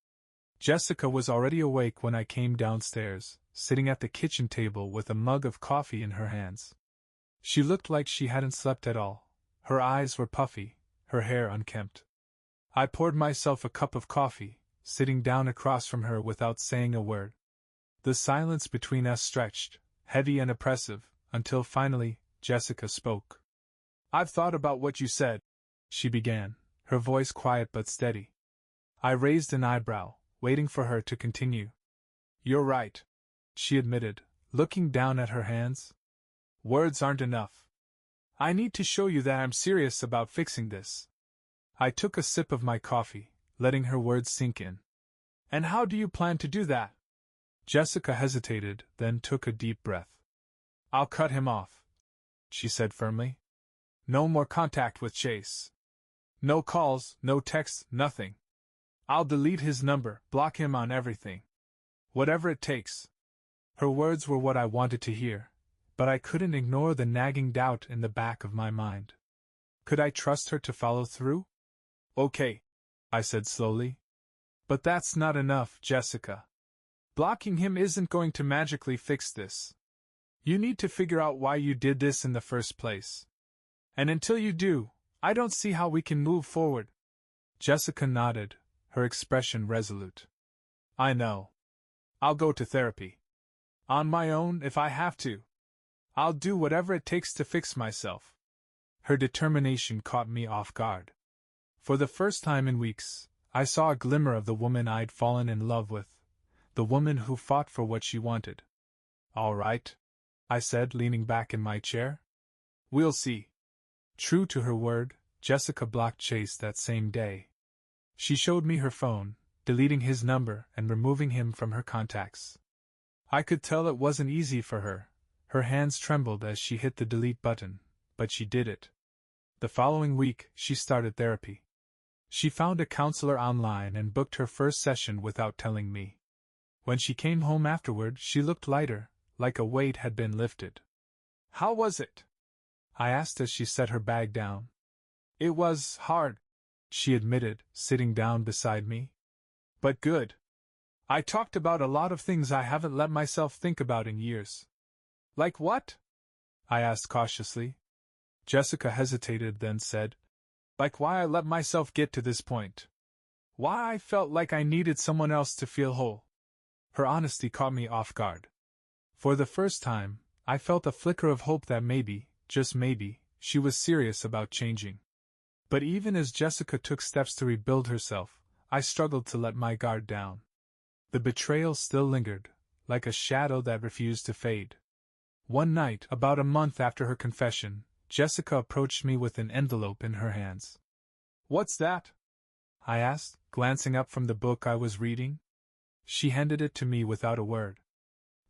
S1: Jessica was already awake when I came downstairs, sitting at the kitchen table with a mug of coffee in her hands. She looked like she hadn't slept at all. Her eyes were puffy, her hair unkempt. I poured myself a cup of coffee, sitting down across from her without saying a word. The silence between us stretched, heavy and oppressive, until finally, Jessica spoke. I've thought about what you said, she began, her voice quiet but steady. I raised an eyebrow, waiting for her to continue. You're right, she admitted, looking down at her hands. Words aren't enough. I need to show you that I'm serious about fixing this. I took a sip of my coffee, letting her words sink in. And how do you plan to do that? Jessica hesitated, then took a deep breath. I'll cut him off, she said firmly. No more contact with Chase. No calls, no texts, nothing. I'll delete his number, block him on everything. Whatever it takes. Her words were what I wanted to hear, but I couldn't ignore the nagging doubt in the back of my mind. Could I trust her to follow through? Okay, I said slowly. But that's not enough, Jessica. Blocking him isn't going to magically fix this. You need to figure out why you did this in the first place. And until you do, I don't see how we can move forward. Jessica nodded, her expression resolute. I know. I'll go to therapy. On my own if I have to. I'll do whatever it takes to fix myself. Her determination caught me off guard. For the first time in weeks, I saw a glimmer of the woman I'd fallen in love with, the woman who fought for what she wanted. All right, I said, leaning back in my chair. We'll see. True to her word, Jessica blocked Chase that same day. She showed me her phone, deleting his number and removing him from her contacts. I could tell it wasn't easy for her. Her hands trembled as she hit the delete button, but she did it. The following week, she started therapy. She found a counselor online and booked her first session without telling me. When she came home afterward, she looked lighter, like a weight had been lifted. How was it? I asked as she set her bag down. It was hard, she admitted, sitting down beside me. But good. I talked about a lot of things I haven't let myself think about in years. Like what? I asked cautiously. Jessica hesitated, then said, like why I let myself get to this point. Why I felt like I needed someone else to feel whole. Her honesty caught me off guard. For the first time, I felt a flicker of hope that maybe, just maybe, she was serious about changing. But even as Jessica took steps to rebuild herself, I struggled to let my guard down. The betrayal still lingered, like a shadow that refused to fade. One night, about a month after her confession, Jessica approached me with an envelope in her hands. What's that? I asked, glancing up from the book I was reading. She handed it to me without a word.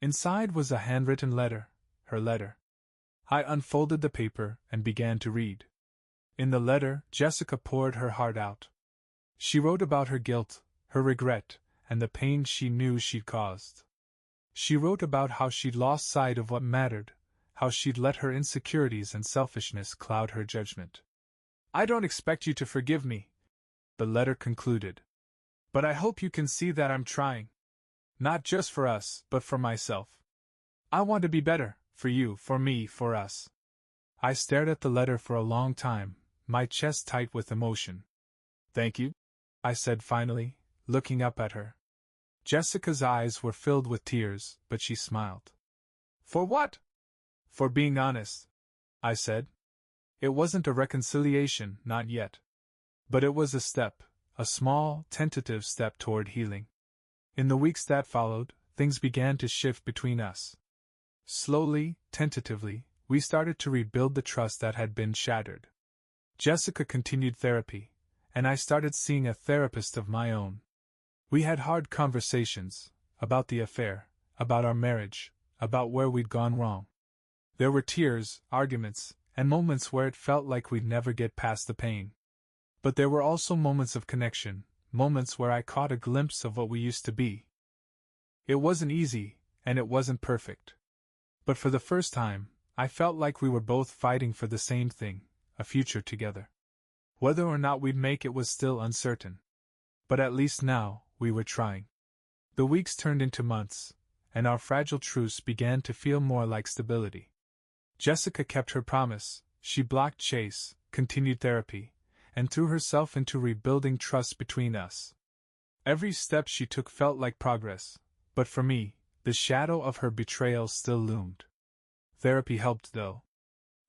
S1: Inside was a handwritten letter, her letter. I unfolded the paper and began to read. In the letter, Jessica poured her heart out. She wrote about her guilt, her regret, and the pain she knew she'd caused. She wrote about how she'd lost sight of what mattered, how she'd let her insecurities and selfishness cloud her judgment. I don't expect you to forgive me, the letter concluded. But I hope you can see that I'm trying. Not just for us, but for myself. I want to be better, for you, for me, for us. I stared at the letter for a long time, my chest tight with emotion. Thank you, I said finally, looking up at her. Jessica's eyes were filled with tears, but she smiled. For what? For being honest, I said. It wasn't a reconciliation, not yet. But it was a step, a small, tentative step toward healing. In the weeks that followed, things began to shift between us. Slowly, tentatively, we started to rebuild the trust that had been shattered. Jessica continued therapy, and I started seeing a therapist of my own. We had hard conversations, about the affair, about our marriage, about where we'd gone wrong. There were tears, arguments, and moments where it felt like we'd never get past the pain. But there were also moments of connection, moments where I caught a glimpse of what we used to be. It wasn't easy, and it wasn't perfect. But for the first time, I felt like we were both fighting for the same thing, a future together. Whether or not we'd make it was still uncertain. But at least now, we were trying. The weeks turned into months, and our fragile truce began to feel more like stability. Jessica kept her promise, she blocked Chase, continued therapy, and threw herself into rebuilding trust between us. Every step she took felt like progress, but for me, the shadow of her betrayal still loomed. Therapy helped, though.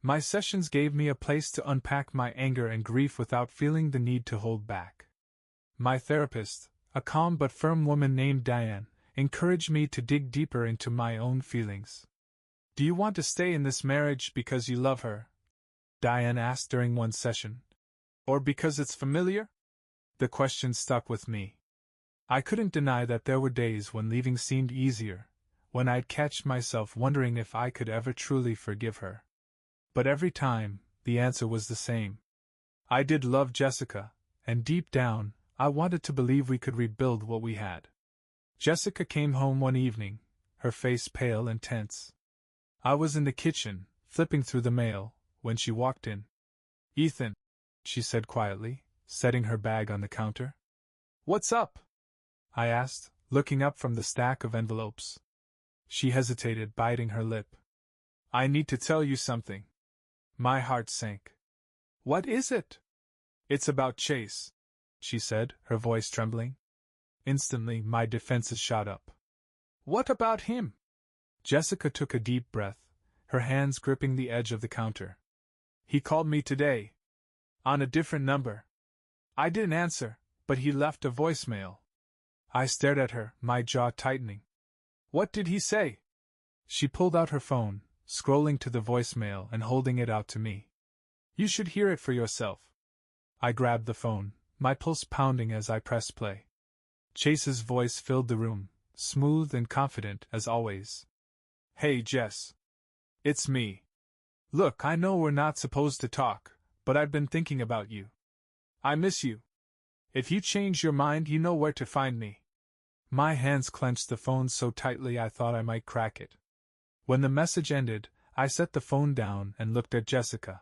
S1: My sessions gave me a place to unpack my anger and grief without feeling the need to hold back. My therapist, a calm but firm woman named Diane, encouraged me to dig deeper into my own feelings. Do you want to stay in this marriage because you love her? Diane asked during one session. Or because it's familiar? The question stuck with me. I couldn't deny that there were days when leaving seemed easier, when I'd catch myself wondering if I could ever truly forgive her. But every time, the answer was the same. I did love Jessica, and deep down, I wanted to believe we could rebuild what we had. Jessica came home one evening, her face pale and tense. I was in the kitchen, flipping through the mail, when she walked in. Ethan, she said quietly, setting her bag on the counter. What's up? I asked, looking up from the stack of envelopes. She hesitated, biting her lip. I need to tell you something. My heart sank. What is it? It's about Chase, she said, her voice trembling. Instantly, my defenses shot up. What about him? Jessica took a deep breath, her hands gripping the edge of the counter. He called me today. On a different number. I didn't answer, but he left a voicemail. I stared at her, my jaw tightening. What did he say? She pulled out her phone, scrolling to the voicemail and holding it out to me. You should hear it for yourself. I grabbed the phone, my pulse pounding as I pressed play. Chase's voice filled the room, smooth and confident as always. Hey, Jess. It's me. Look, I know we're not supposed to talk, but I've been thinking about you. I miss you. If you change your mind, you know where to find me. My hands clenched the phone so tightly I thought I might crack it. When the message ended, I set the phone down and looked at Jessica.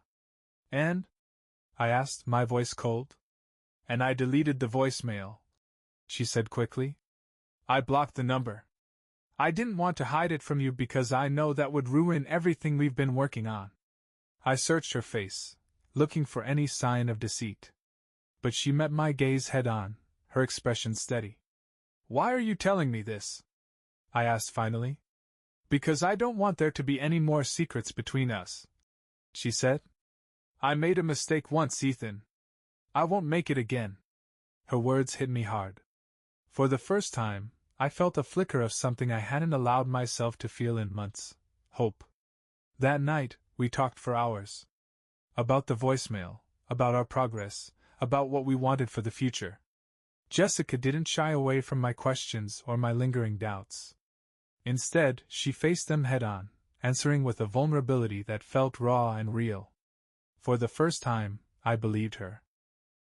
S1: And? I asked, my voice cold. And I deleted the voicemail, she said quickly. I blocked the number. I didn't want to hide it from you because I know that would ruin everything we've been working on. I searched her face, looking for any sign of deceit. But she met my gaze head-on, her expression steady. Why are you telling me this? I asked finally. Because I don't want there to be any more secrets between us, she said. I made a mistake once, Ethan. I won't make it again. Her words hit me hard. For the first time, I felt a flicker of something I hadn't allowed myself to feel in months: hope. That night, we talked for hours. About the voicemail, about our progress, about what we wanted for the future. Jessica didn't shy away from my questions or my lingering doubts. Instead, she faced them head-on, answering with a vulnerability that felt raw and real. For the first time, I believed her.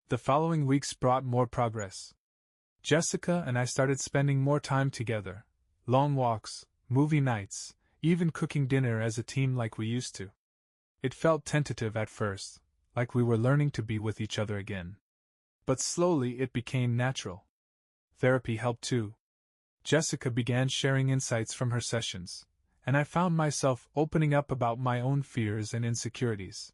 S1: The following weeks brought more progress. Jessica and I started spending more time together. Long walks, movie nights, even cooking dinner as a team like we used to. It felt tentative at first, like we were learning to be with each other again. But slowly it became natural. Therapy helped too. Jessica began sharing insights from her sessions, and I found myself opening up about my own fears and insecurities.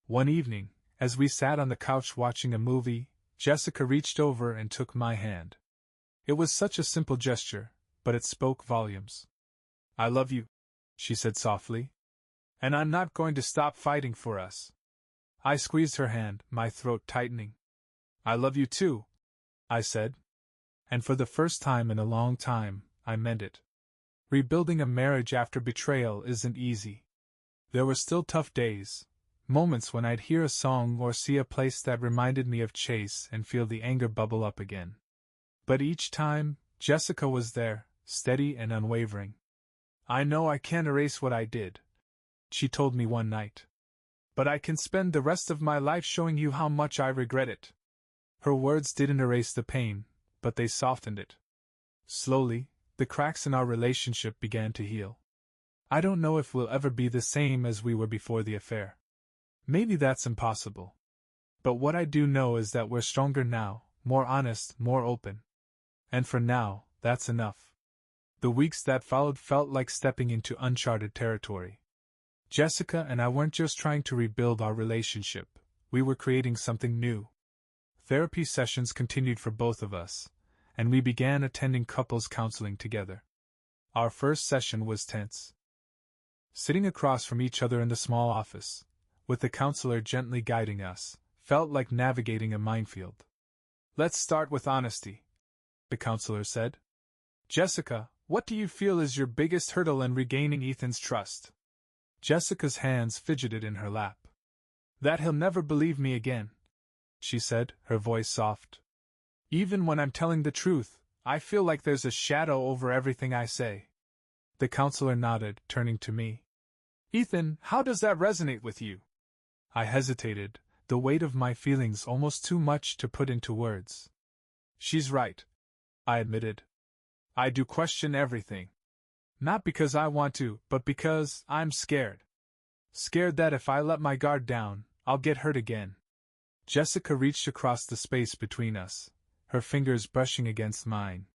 S1: One evening, as we sat on the couch watching a movie, Jessica reached over and took my hand. It was such a simple gesture, but it spoke volumes. "I love you," she said softly. "And I'm not going to stop fighting for us." I squeezed her hand, my throat tightening. "I love you too," I said. And for the first time in a long time, I meant it. Rebuilding a marriage after betrayal isn't easy. There were still tough days, moments when I'd hear a song or see a place that reminded me of Chase and feel the anger bubble up again. But each time, Jessica was there, steady and unwavering. "I know I can't erase what I did," she told me one night. "But I can spend the rest of my life showing you how much I regret it." Her words didn't erase the pain, but they softened it. Slowly, the cracks in our relationship began to heal. I don't know if we'll ever be the same as we were before the affair. Maybe that's impossible. But what I do know is that we're stronger now, more honest, more open. And for now, that's enough. The weeks that followed felt like stepping into uncharted territory. Jessica and I weren't just trying to rebuild our relationship, we were creating something new. Therapy sessions continued for both of us, and we began attending couples counseling together. Our first session was tense. Sitting across from each other in the small office, with the counselor gently guiding us, felt like navigating a minefield. "Let's start with honesty," the counselor said. "Jessica, what do you feel is your biggest hurdle in regaining Ethan's trust?" Jessica's hands fidgeted in her lap. "That he'll never believe me again," she said, her voice soft. "Even when I'm telling the truth, I feel like there's a shadow over everything I say." The counselor nodded, turning to me. "Ethan, how does that resonate with you?" I hesitated, the weight of my feelings almost too much to put into words. "She's right," I admitted. "I do question everything. Not because I want to, but because I'm scared. Scared that if I let my guard down, I'll get hurt again." Jessica reached across the space between us, her fingers brushing against mine.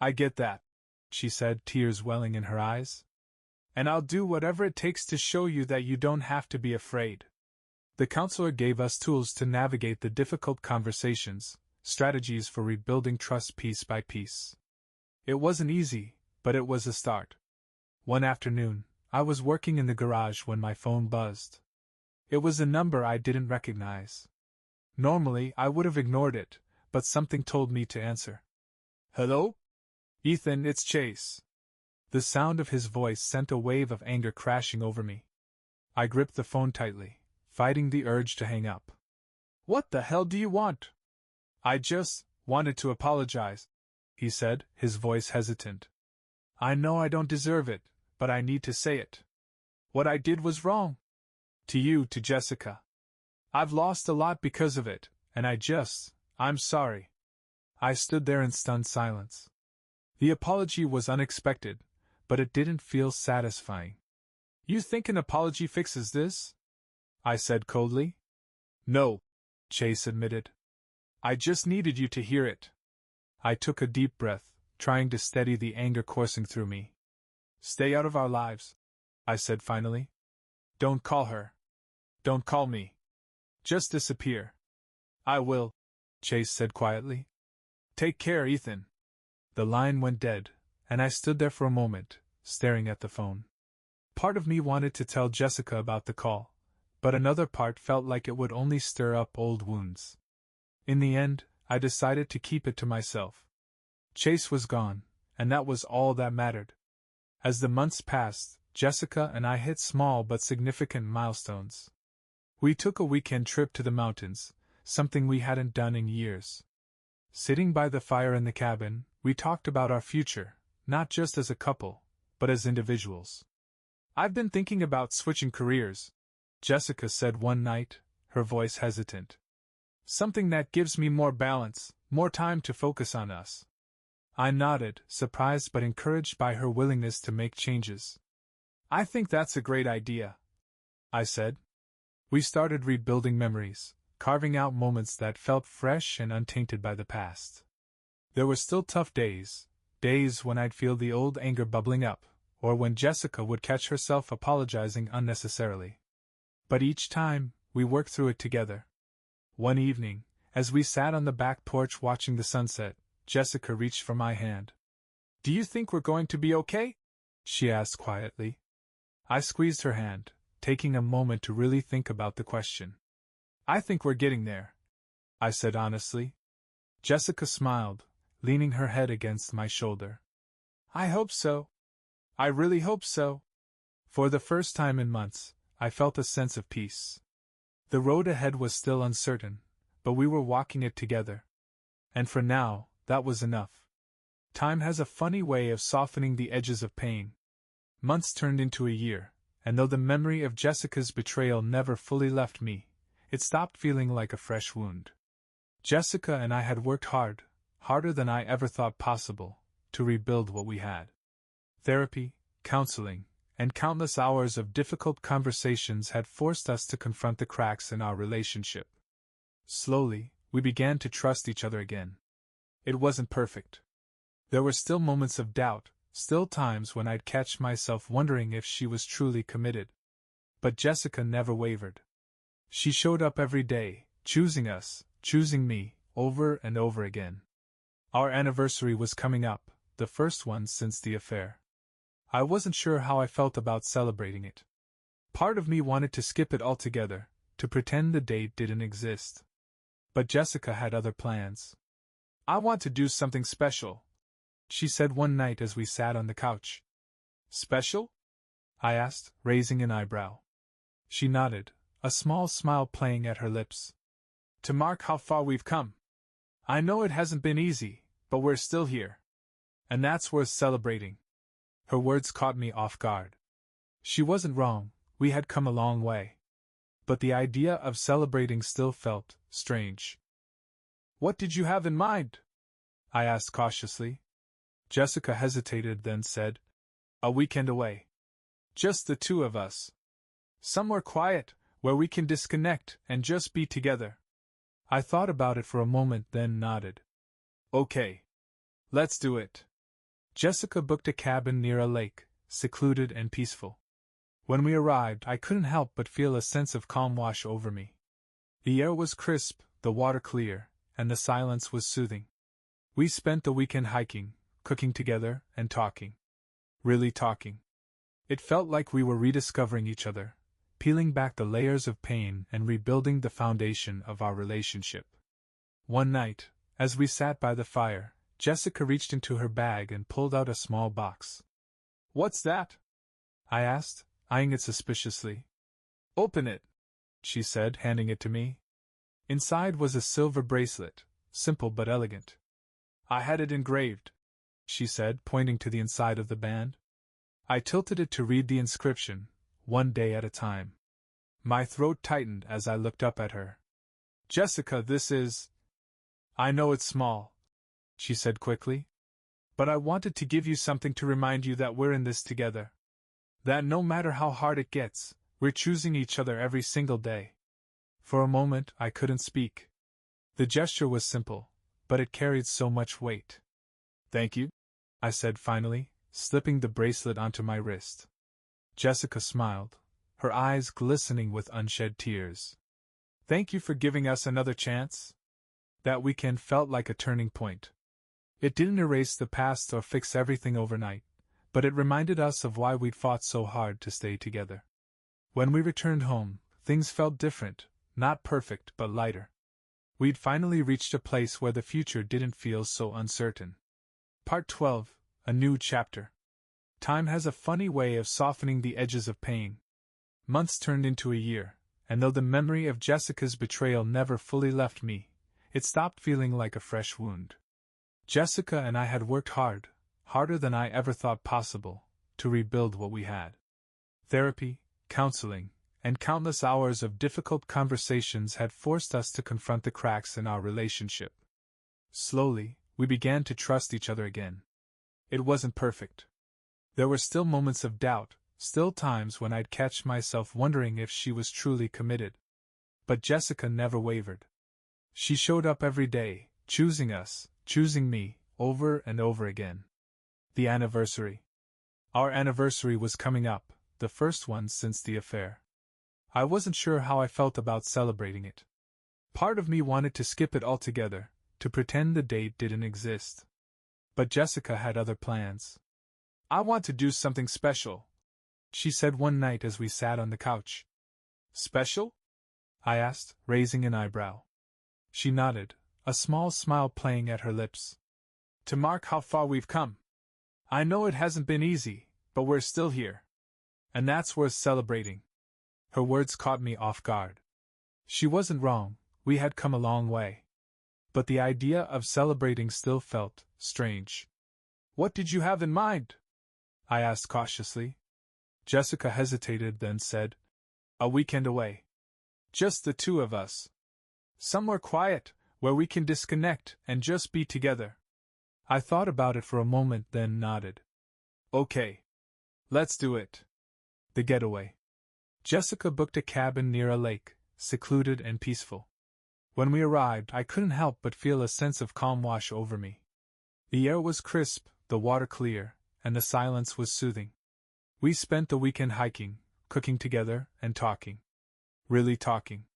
S1: "I get that," she said, tears welling in her eyes. "And I'll do whatever it takes to show you that you don't have to be afraid." The counselor gave us tools to navigate the difficult conversations, strategies for rebuilding trust piece by piece. It wasn't easy, but it was a start. One afternoon, I was working in the garage when my phone buzzed. It was a number I didn't recognize. Normally, I would have ignored it, but something told me to answer. "Hello? Ethan, it's Chase." The sound of his voice sent a wave of anger crashing over me. I gripped the phone tightly, fighting the urge to hang up. "What the hell do you want?" "I just wanted to apologize," he said, his voice hesitant. "I know I don't deserve it, but I need to say it. What I did was wrong. To you, to Jessica. I've lost a lot because of it, and I'm sorry." I stood there in stunned silence. The apology was unexpected, but it didn't feel satisfying. "You think an apology fixes this?" I said coldly. "No," Chase admitted. "I just needed you to hear it." I took a deep breath, trying to steady the anger coursing through me. "Stay out of our lives," I said finally. "Don't call her. Don't call me. Just disappear." "I will," Chase said quietly. "Take care, Ethan." The line went dead, and I stood there for a moment, staring at the phone. Part of me wanted to tell Jessica about the call, but another part felt like it would only stir up old wounds. In the end, I decided to keep it to myself. Chase was gone, and that was all that mattered. As the months passed, Jessica and I hit small but significant milestones. We took a weekend trip to the mountains, something we hadn't done in years. Sitting by the fire in the cabin, we talked about our future, not just as a couple, but as individuals. "I've been thinking about switching careers," Jessica said one night, her voice hesitant. "Something that gives me more balance, more time to focus on us." I nodded, surprised but encouraged by her willingness to make changes. I think that's a great idea, I said. We started rebuilding memories, carving out moments that felt fresh and untainted by the past. There were still tough days, days when I'd feel the old anger bubbling up, or when Jessica would catch herself apologizing unnecessarily. But each time, we worked through it together. One evening, as we sat on the back porch watching the sunset, Jessica reached for my hand. "Do you think we're going to be okay?" she asked quietly. I squeezed her hand, taking a moment to really think about the question. "I think we're getting there," I said honestly. Jessica smiled, leaning her head against my shoulder. "I hope so. I really hope so." For the first time in months, I felt a sense of peace. The road ahead was still uncertain, but we were walking it together. And for now, that was enough. Time has a funny way of softening the edges of pain. Months turned into a year, and though the memory of Jessica's betrayal never fully left me, it stopped feeling like a fresh wound. Jessica and I had worked hard, harder than I ever thought possible, to rebuild what we had. Therapy, counseling, and countless hours of difficult conversations had forced us to confront the cracks in our relationship. Slowly, we began to trust each other again. It wasn't perfect. There were still moments of doubt, still times when I'd catch myself wondering if she was truly committed. But Jessica never wavered. She showed up every day, choosing us, choosing me, over and over again. Our anniversary was coming up, the first one since the affair. I wasn't sure how I felt about celebrating it. Part of me wanted to skip it altogether, to pretend the date didn't exist. But Jessica had other plans. "I want to do something special," she said one night as we sat on the couch. "Special?" I asked, raising an eyebrow. She nodded, a small smile playing at her lips. "To mark how far we've come. I know it hasn't been easy, but we're still here. And that's worth celebrating." Her words caught me off guard. She wasn't wrong, we had come a long way. But the idea of celebrating still felt strange. "What did you have in mind?" I asked cautiously. Jessica hesitated, then said, "A weekend away. Just the two of us. Somewhere quiet, where we can disconnect and just be together." I thought about it for a moment, then nodded. "Okay. Let's do it." Jessica booked a cabin near a lake, secluded and peaceful. When we arrived, I couldn't help but feel a sense of calm wash over me. The air was crisp, the water clear, and the silence was soothing. We spent the weekend hiking, cooking together, and talking. Really talking. It felt like we were rediscovering each other, peeling back the layers of pain and rebuilding the foundation of our relationship. One night, as we sat by the fire, Jessica reached into her bag and pulled out a small box. "What's that?" I asked, eyeing it suspiciously. "Open it," she said, handing it to me. Inside was a silver bracelet, simple but elegant. "I had it engraved," she said, pointing to the inside of the band. I tilted it to read the inscription, "One day at a time." My throat tightened as I looked up at her. "Jessica, this is—" "I know it's small," she said quickly. "But I wanted to give you something to remind you that we're in this together. That no matter how hard it gets, we're choosing each other every single day." For a moment, I couldn't speak. The gesture was simple, but it carried so much weight. "Thank you," I said finally, slipping the bracelet onto my wrist. Jessica smiled, her eyes glistening with unshed tears. "Thank you for giving us another chance." That weekend felt like a turning point. It didn't erase the past or fix everything overnight, but it reminded us of why we'd fought so hard to stay together. When we returned home, things felt different, not perfect but lighter. We'd finally reached a place where the future didn't feel so uncertain. Part 12, a new chapter. Time has a funny way of softening the edges of pain. Months turned into a year, and though the memory of Jessica's betrayal never fully left me, it stopped feeling like a fresh wound. Jessica and I had worked hard, harder than I ever thought possible, to rebuild what we had. Therapy, counseling, and countless hours of difficult conversations had forced us to confront the cracks in our relationship. Slowly, we began to trust each other again. It wasn't perfect. There were still moments of doubt, still times when I'd catch myself wondering if she was truly committed. But Jessica never wavered. She showed up every day, choosing us, choosing me, over and over again. The anniversary. Our anniversary was coming up, the first one since the affair. I wasn't sure how I felt about celebrating it. Part of me wanted to skip it altogether, to pretend the date didn't exist. But Jessica had other plans. "I want to do something special," she said one night as we sat on the couch. "Special?" I asked, raising an eyebrow. She nodded, a small smile playing at her lips. "To mark how far we've come. I know it hasn't been easy, but we're still here. And that's worth celebrating." Her words caught me off guard. She wasn't wrong, we had come a long way. But the idea of celebrating still felt strange. "What did you have in mind?" I asked cautiously. Jessica hesitated, then said, "A weekend away. Just the two of us. Somewhere quiet, where we can disconnect and just be together." I thought about it for a moment, then nodded. "Okay. Let's do it." The getaway. Jessica booked a cabin near a lake, secluded and peaceful. When we arrived, I couldn't help but feel a sense of calm wash over me. The air was crisp, the water clear, and the silence was soothing. We spent the weekend hiking, cooking together, and talking. Really talking.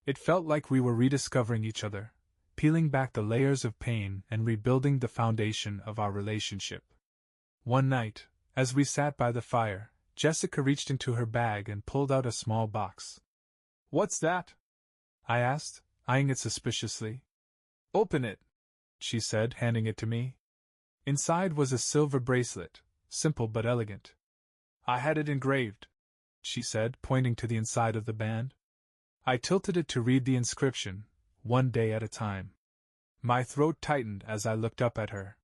S1: It felt like we were rediscovering each other, peeling back the layers of pain and rebuilding the foundation of our relationship. One night, as we sat by the fire, Jessica reached into her bag and pulled out a small box. "What's that?" I asked, eyeing it suspiciously. "Open it," she said, handing it to me. Inside was a silver bracelet, simple but elegant. "I had it engraved," she said, pointing to the inside of the band. I tilted it to read the inscription, "One day at a time." My throat tightened as I looked up at her.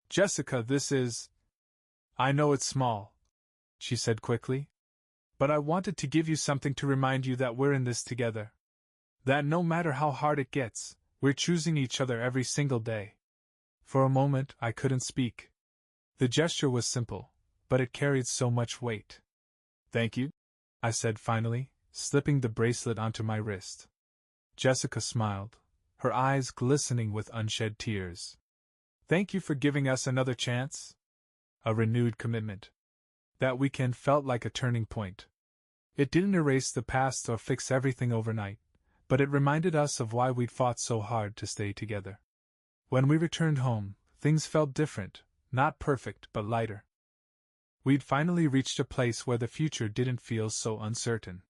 S1: "Jessica, this is—" "I know it's small," she said quickly. "But I wanted to give you something to remind you that we're in this together. That no matter how hard it gets, we're choosing each other every single day." For a moment, I couldn't speak. The gesture was simple, but it carried so much weight. "Thank you," I said finally, slipping the bracelet onto my wrist. Jessica smiled, her eyes glistening with unshed tears. "Thank you for giving us another chance." A renewed commitment. That weekend felt like a turning point. It didn't erase the past or fix everything overnight, but it reminded us of why we'd fought so hard to stay together. When we returned home, things felt different, not perfect but lighter. We'd finally reached a place where the future didn't feel so uncertain.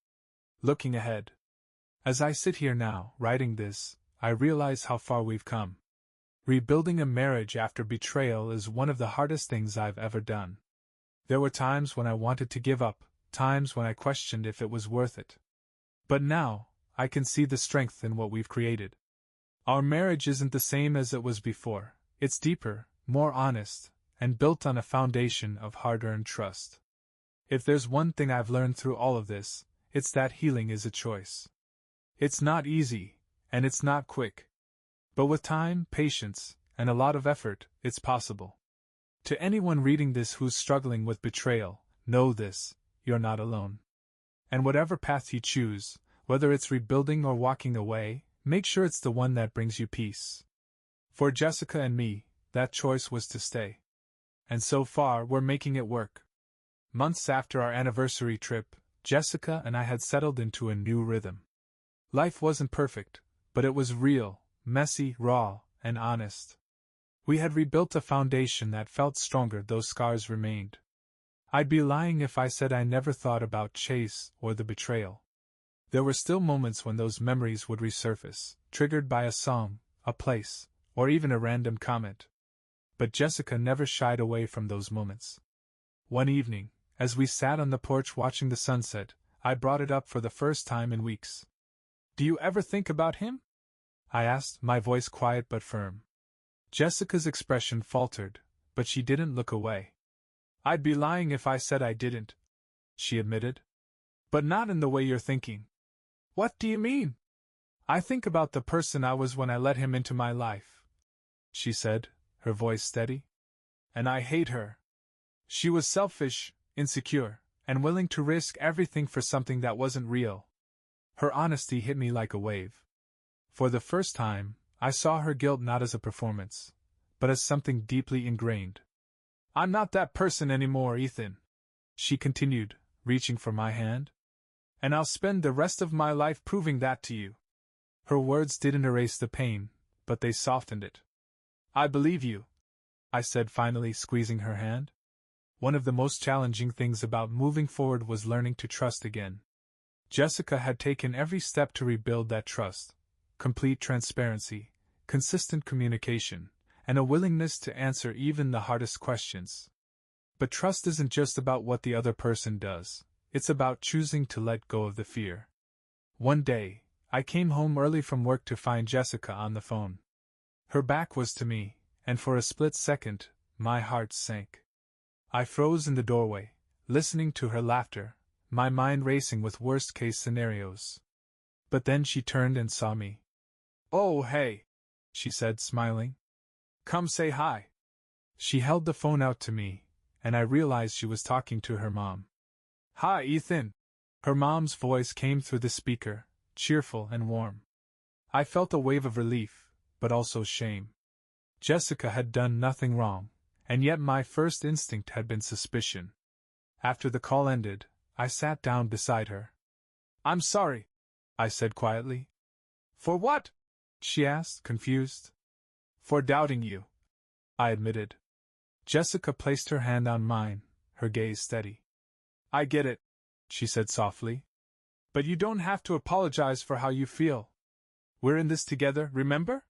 S1: Looking ahead. As I sit here now, writing this, I realize how far we've come. Rebuilding a marriage after betrayal is one of the hardest things I've ever done. There were times when I wanted to give up, times when I questioned if it was worth it. But now, I can see the strength in what we've created. Our marriage isn't the same as it was before, it's deeper, more honest, and built on a foundation of hard-earned trust. If there's one thing I've learned through all of this, it's that healing is a choice. It's not easy, and it's not quick. But with time, patience, and a lot of effort, it's possible. To anyone reading this who's struggling with betrayal, know this: you're not alone. And whatever path you choose, whether it's rebuilding or walking away, make sure it's the one that brings you peace. For Jessica and me, that choice was to stay. And so far, we're making it work. Months after our anniversary trip, Jessica and I had settled into a new rhythm. Life wasn't perfect, but it was real, messy, raw, and honest. We had rebuilt a foundation that felt stronger though scars remained. I'd be lying if I said I never thought about Chase or the betrayal. There were still moments when those memories would resurface, triggered by a song, a place, or even a random comment. But Jessica never shied away from those moments. One evening, as we sat on the porch watching the sunset, I brought it up for the first time in weeks. "Do you ever think about him?" I asked, my voice quiet but firm. Jessica's expression faltered, but she didn't look away. "I'd be lying if I said I didn't," she admitted. "But not in the way you're thinking." "What do you mean?" "I think about the person I was when I let him into my life," she said, her voice steady. "And I hate her. She was selfish, insecure, and willing to risk everything for something that wasn't real. Her honesty hit me like a wave. For the first time, I saw her guilt not as a performance, but as something deeply ingrained. "I'm not that person anymore, Ethan," she continued, reaching for my hand. "And I'll spend the rest of my life proving that to you." Her words didn't erase the pain, but they softened it. "I believe you," I said, finally squeezing her hand. One of the most challenging things about moving forward was learning to trust again. Jessica had taken every step to rebuild that trust: complete transparency, consistent communication, and a willingness to answer even the hardest questions. But trust isn't just about what the other person does, it's about choosing to let go of the fear. One day, I came home early from work to find Jessica on the phone. Her back was to me, and for a split second, my heart sank. I froze in the doorway, listening to her laughter, my mind racing with worst-case scenarios. But then she turned and saw me. "Oh, hey," she said, smiling. "Come say hi." She held the phone out to me, and I realized she was talking to her mom. "Hi, Ethan." Her mom's voice came through the speaker, cheerful and warm. I felt a wave of relief, but also shame. Jessica had done nothing wrong, and yet my first instinct had been suspicion. After the call ended, I sat down beside her. "I'm sorry," I said quietly. "For what?" she asked, confused. "For doubting you," I admitted. Jessica placed her hand on mine, her gaze steady. "I get it," she said softly. "But you don't have to apologize for how you feel. We're in this together, remember?"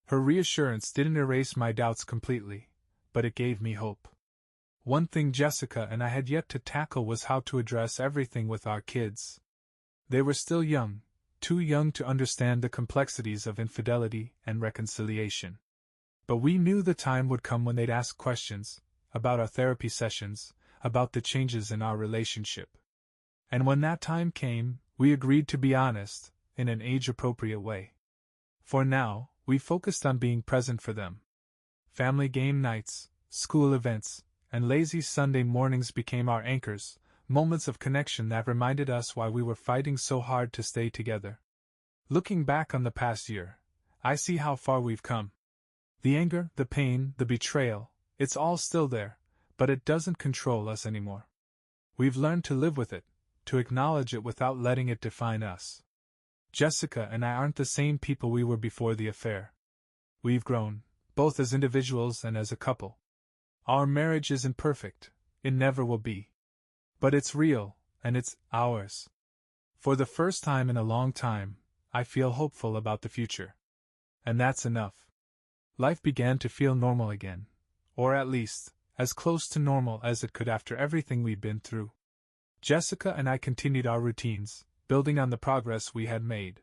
S1: Her reassurance didn't erase my doubts completely, but it gave me hope. One thing Jessica and I had yet to tackle was how to address everything with our kids. They were still young, too young to understand the complexities of infidelity and reconciliation. But we knew the time would come when they'd ask questions, about our therapy sessions, about the changes in our relationship. And when that time came, we agreed to be honest, in an age-appropriate way. For now, we focused on being present for them. Family game nights, school events, and lazy Sunday mornings became our anchors, moments of connection that reminded us why we were fighting so hard to stay together. Looking back on the past year, I see how far we've come. The anger, the pain, the betrayal, it's all still there, but it doesn't control us anymore. We've learned to live with it, to acknowledge it without letting it define us. Jessica and I aren't the same people we were before the affair. We've grown, both as individuals and as a couple. Our marriage isn't perfect, it never will be. But it's real, and it's ours. For the first time in a long time, I feel hopeful about the future. And that's enough. Life began to feel normal again, or at least, as close to normal as it could after everything we'd been through. Jessica and I continued our routines, building on the progress we had made.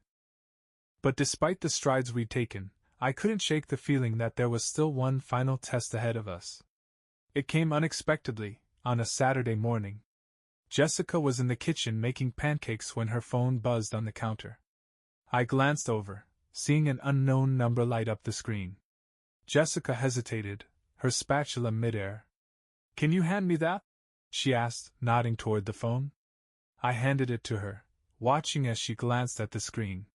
S1: But despite the strides we'd taken, I couldn't shake the feeling that there was still one final test ahead of us. It came unexpectedly, on a Saturday morning. Jessica was in the kitchen making pancakes when her phone buzzed on the counter. I glanced over, seeing an unknown number light up the screen. Jessica hesitated, her spatula midair. "Can you hand me that?" she asked, nodding toward the phone. I handed it to her, watching as she glanced at the screen.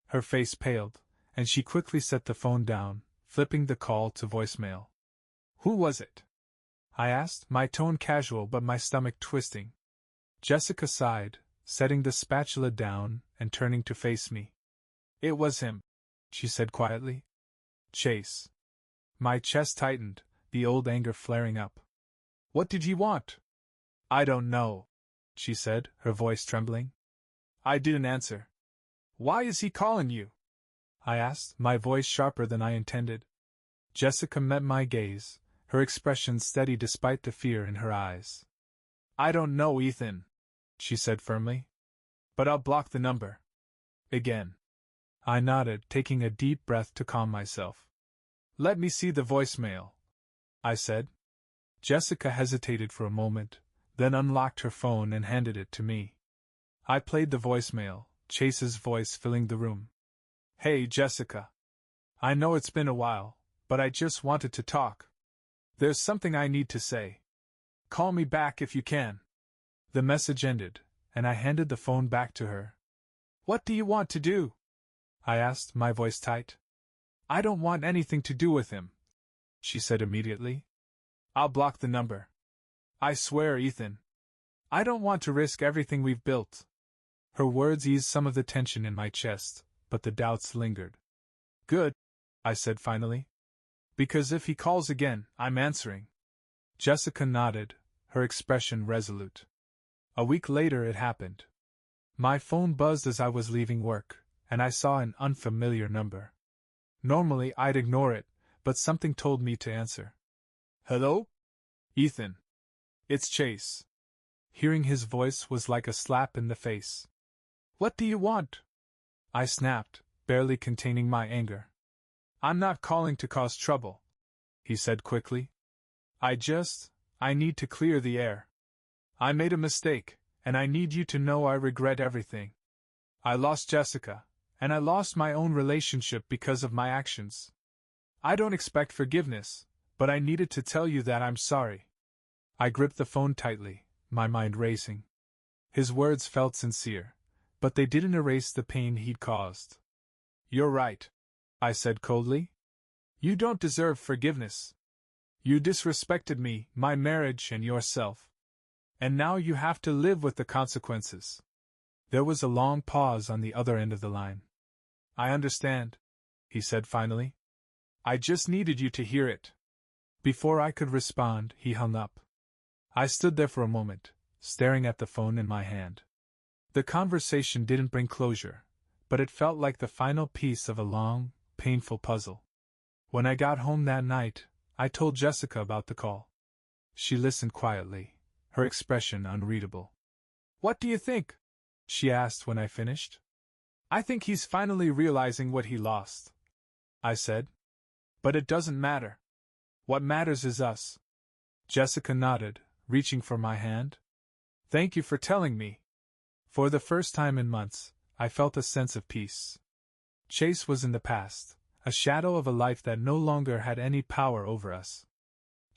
S1: Her face paled, and she quickly set the phone down, flipping the call to voicemail. "Who was it?" I asked, my tone casual but my stomach twisting. Jessica sighed, setting the spatula down and turning to face me. "It was him," she said quietly. "Chase." My chest tightened, the old anger flaring up. "What did he want?" "I don't know," she said, her voice trembling. I didn't answer. "Why is he calling you?" I asked, my voice sharper than I intended. Jessica met my gaze, her expression steady despite the fear in her eyes. "I don't know, Ethan," she said firmly. "But I'll block the number." Again. I nodded, taking a deep breath to calm myself. "Let me see the voicemail," I said. Jessica hesitated for a moment, then unlocked her phone and handed it to me. I played the voicemail, Chase's voice filling the room. "Hey, Jessica. I know it's been a while, but I just wanted to talk. There's something I need to say. Call me back if you can." The message ended, and I handed the phone back to her. "What do you want to do?" I asked, my voice tight. "I don't want anything to do with him," she said immediately. "I'll block the number. I swear, Ethan. I don't want to risk everything we've built." Her words eased some of the tension in my chest, but the doubts lingered. "Good," I said finally. "Because if he calls again, I'm answering." Jessica nodded, her expression resolute. A week later it happened. My phone buzzed as I was leaving work, and I saw an unfamiliar number. Normally I'd ignore it, but something told me to answer. "Hello? Ethan. It's Chase." Hearing his voice was like a slap in the face. "What do you want?" I snapped, barely containing my anger. "I'm not calling to cause trouble," he said quickly. I need to clear the air. I made a mistake, and I need you to know I regret everything. I lost Jessica, and I lost my own relationship because of my actions. I don't expect forgiveness, but I needed to tell you that I'm sorry." I gripped the phone tightly, my mind racing. His words felt sincere, but they didn't erase the pain he'd caused. "You're right," I said coldly. "You don't deserve forgiveness. You disrespected me, my marriage, and yourself. And now you have to live with the consequences." There was a long pause on the other end of the line. "I understand," he said finally. "I just needed you to hear it." Before I could respond, he hung up. I stood there for a moment, staring at the phone in my hand. The conversation didn't bring closure, but it felt like the final piece of a long, painful puzzle. When I got home that night, I told Jessica about the call. She listened quietly, her expression unreadable. "What do you think?" she asked when I finished. "I think he's finally realizing what he lost," I said. "But it doesn't matter. What matters is us." Jessica nodded, reaching for my hand. "Thank you for telling me." For the first time in months, I felt a sense of peace. Chase was in the past, a shadow of a life that no longer had any power over us.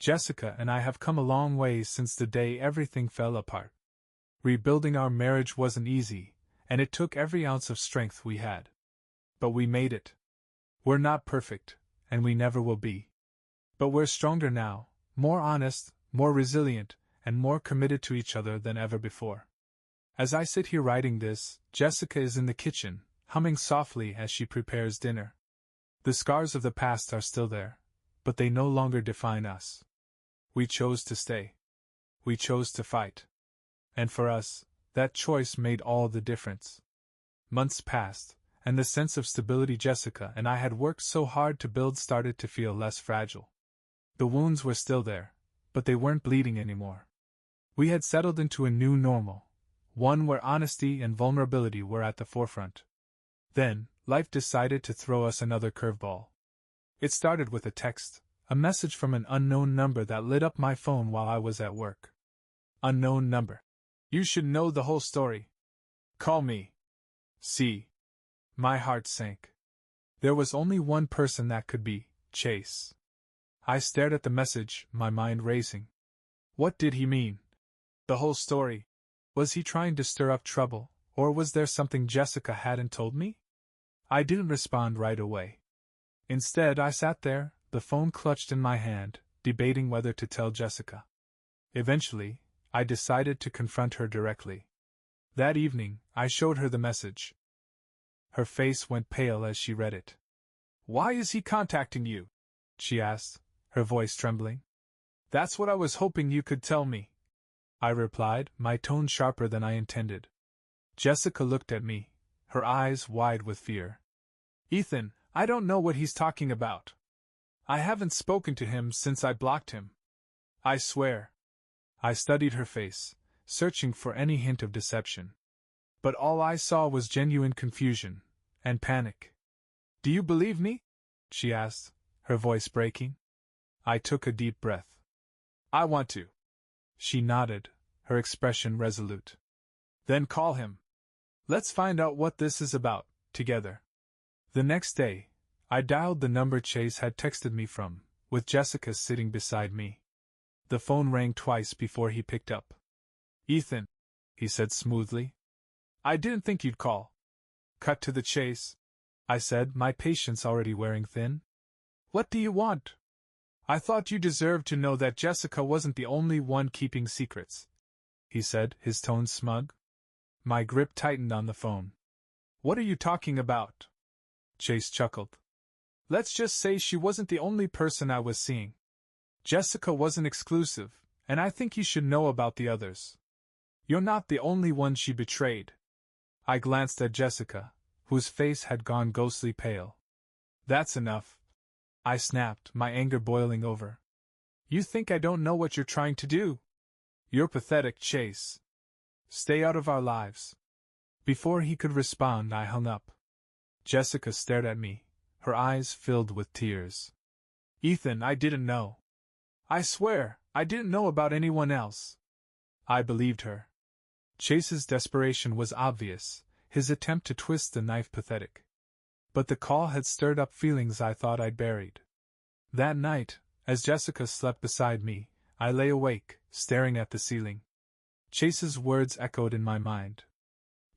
S1: Jessica and I have come a long way since the day everything fell apart. Rebuilding our marriage wasn't easy, and it took every ounce of strength we had. But we made it. We're not perfect, and we never will be. But we're stronger now, more honest, more resilient, and more committed to each other than ever before. As I sit here writing this, Jessica is in the kitchen, humming softly as she prepares dinner. The scars of the past are still there, but they no longer define us. We chose to stay. We chose to fight. And for us, that choice made all the difference. Months passed, and the sense of stability Jessica and I had worked so hard to build started to feel less fragile. The wounds were still there, but they weren't bleeding anymore. We had settled into a new normal, one where honesty and vulnerability were at the forefront. Then, life decided to throw us another curveball. It started with a text, a message from an unknown number that lit up my phone while I was at work. Unknown number. "You should know the whole story. Call me. See." My heart sank. There was only one person that could be Chase. I stared at the message, my mind racing. What did he mean? The whole story? Was he trying to stir up trouble, or was there something Jessica hadn't told me? I didn't respond right away. Instead, I sat there, the phone clutched in my hand, debating whether to tell Jessica. Eventually, I decided to confront her directly. That evening, I showed her the message. Her face went pale as she read it. "Why is he contacting you?" she asked, her voice trembling. "That's what I was hoping you could tell me," I replied, my tone sharper than I intended. Jessica looked at me, her eyes wide with fear. "Ethan, I don't know what he's talking about. I haven't spoken to him since I blocked him. I swear." I studied her face, searching for any hint of deception. But all I saw was genuine confusion and panic. "Do you believe me?" she asked, her voice breaking. I took a deep breath. "I want to." She nodded, her expression resolute. "Then call him. Let's find out what this is about, together." The next day, I dialed the number Chase had texted me from, with Jessica sitting beside me. The phone rang twice before he picked up. "Ethan," he said smoothly. I didn't think you'd call. Cut to the chase, I said, my patience already wearing thin. What do you want? I thought you deserved to know that Jessica wasn't the only one keeping secrets, he said, his tone smug. My grip tightened on the phone. What are you talking about? Chase chuckled. Let's just say she wasn't the only person I was seeing. Jessica wasn't exclusive, and I think you should know about the others. You're not the only one she betrayed. I glanced at Jessica, whose face had gone ghostly pale. That's enough, I snapped, my anger boiling over. You think I don't know what you're trying to do? You're pathetic, Chase. Stay out of our lives. Before he could respond, I hung up. Jessica stared at me, her eyes filled with tears. Ethan, I didn't know. I swear, I didn't know about anyone else. I believed her. Chase's desperation was obvious, his attempt to twist the knife pathetic. But the call had stirred up feelings I thought I'd buried. That night, as Jessica slept beside me, I lay awake, staring at the ceiling. Chase's words echoed in my mind.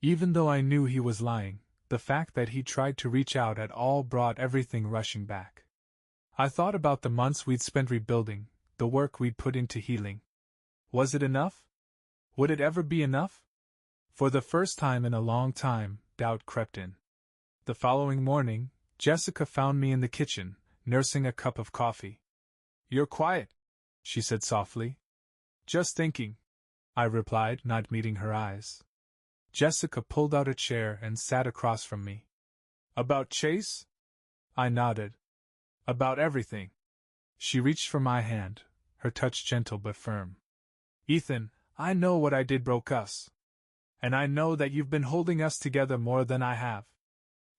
S1: Even though I knew he was lying, the fact that he tried to reach out at all brought everything rushing back. I thought about the months we'd spent rebuilding, the work we'd put into healing. Was it enough? Would it ever be enough? For the first time in a long time, doubt crept in. The following morning, Jessica found me in the kitchen, nursing a cup of coffee. You're quiet, she said softly. Just thinking, I replied, not meeting her eyes. Jessica pulled out a chair and sat across from me. About Chase? I nodded. About everything. She reached for my hand, her touch gentle but firm. Ethan, I know what I did broke us. And I know that you've been holding us together more than I have.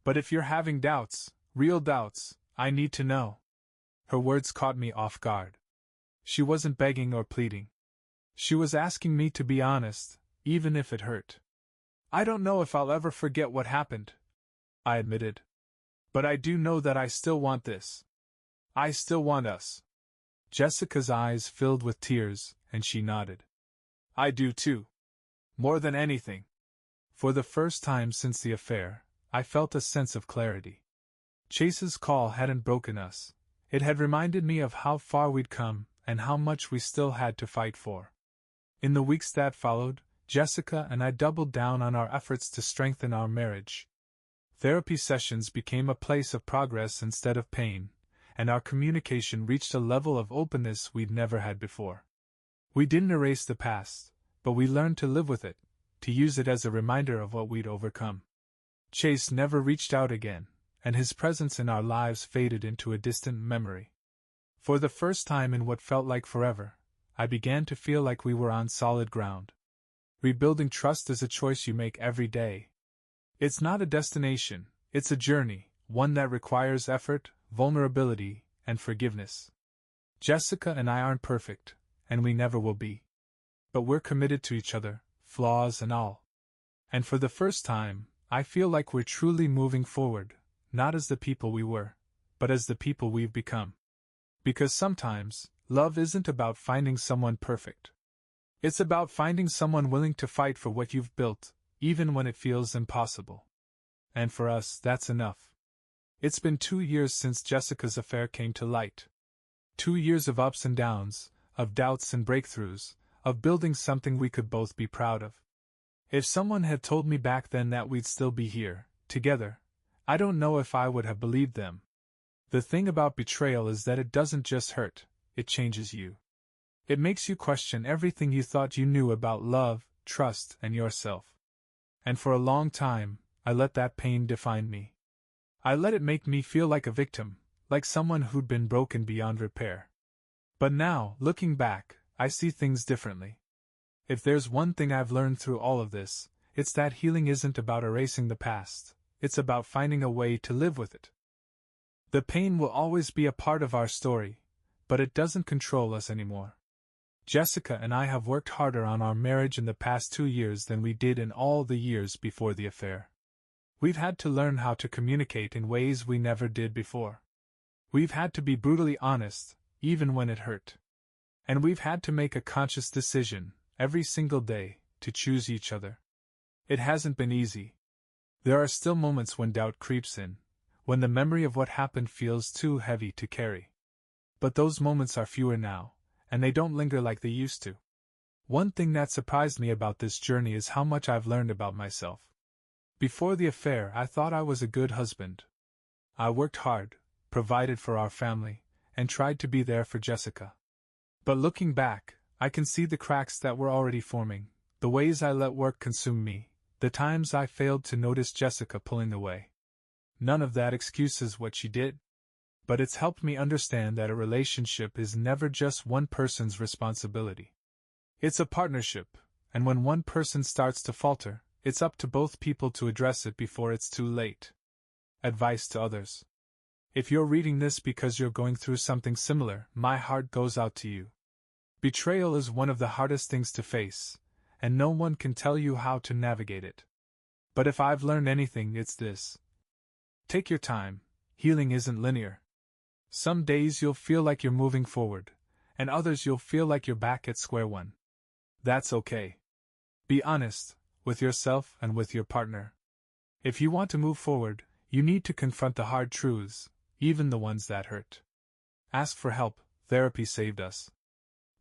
S1: But if you're having doubts, real doubts, I need to know. Her words caught me off guard. She wasn't begging or pleading. She was asking me to be honest, even if it hurt. I don't know if I'll ever forget what happened, I admitted. But I do know that I still want this. I still want us. Jessica's eyes filled with tears, and she nodded. I do too. More than anything. For the first time since the affair, I felt a sense of clarity. Chase's call hadn't broken us. It had reminded me of how far we'd come and how much we still had to fight for. In the weeks that followed, Jessica and I doubled down on our efforts to strengthen our marriage. Therapy sessions became a place of progress instead of pain, and our communication reached a level of openness we'd never had before. We didn't erase the past, but we learned to live with it, to use it as a reminder of what we'd overcome. Chase never reached out again, and his presence in our lives faded into a distant memory. For the first time in what felt like forever, I began to feel like we were on solid ground. Rebuilding trust is a choice you make every day. It's not a destination, it's a journey, one that requires effort, vulnerability, and forgiveness. Jessica and I aren't perfect, and we never will be. But we're committed to each other, flaws and all. And for the first time, I feel like we're truly moving forward, not as the people we were, but as the people we've become. Because sometimes, love isn't about finding someone perfect. It's about finding someone willing to fight for what you've built, even when it feels impossible. And for us, that's enough. It's been 2 years since Jessica's affair came to light. 2 years of ups and downs, of doubts and breakthroughs, of building something we could both be proud of. If someone had told me back then that we'd still be here, together, I don't know if I would have believed them. The thing about betrayal is that it doesn't just hurt, it changes you. It makes you question everything you thought you knew about love, trust, and yourself. And for a long time, I let that pain define me. I let it make me feel like a victim, like someone who'd been broken beyond repair. But now, looking back, I see things differently. If there's one thing I've learned through all of this, it's that healing isn't about erasing the past, it's about finding a way to live with it. The pain will always be a part of our story, but it doesn't control us anymore. Jessica and I have worked harder on our marriage in the past 2 years than we did in all the years before the affair. We've had to learn how to communicate in ways we never did before. We've had to be brutally honest, even when it hurt. And we've had to make a conscious decision, every single day, to choose each other. It hasn't been easy. There are still moments when doubt creeps in, when the memory of what happened feels too heavy to carry. But those moments are fewer now, and they don't linger like they used to. One thing that surprised me about this journey is how much I've learned about myself. Before the affair, I thought I was a good husband. I worked hard, provided for our family, and tried to be there for Jessica. But looking back, I can see the cracks that were already forming, the ways I let work consume me, the times I failed to notice Jessica pulling away. None of that excuses what she did. But it's helped me understand that a relationship is never just one person's responsibility. It's a partnership, and when one person starts to falter, it's up to both people to address it before it's too late. Advice to others. If you're reading this because you're going through something similar, my heart goes out to you. Betrayal is one of the hardest things to face, and no one can tell you how to navigate it. But if I've learned anything, it's this. Take your time. Healing isn't linear. Some days you'll feel like you're moving forward, and others you'll feel like you're back at square one. That's okay. Be honest with yourself and with your partner. If you want to move forward, you need to confront the hard truths, even the ones that hurt. Ask for help. Therapy saved us.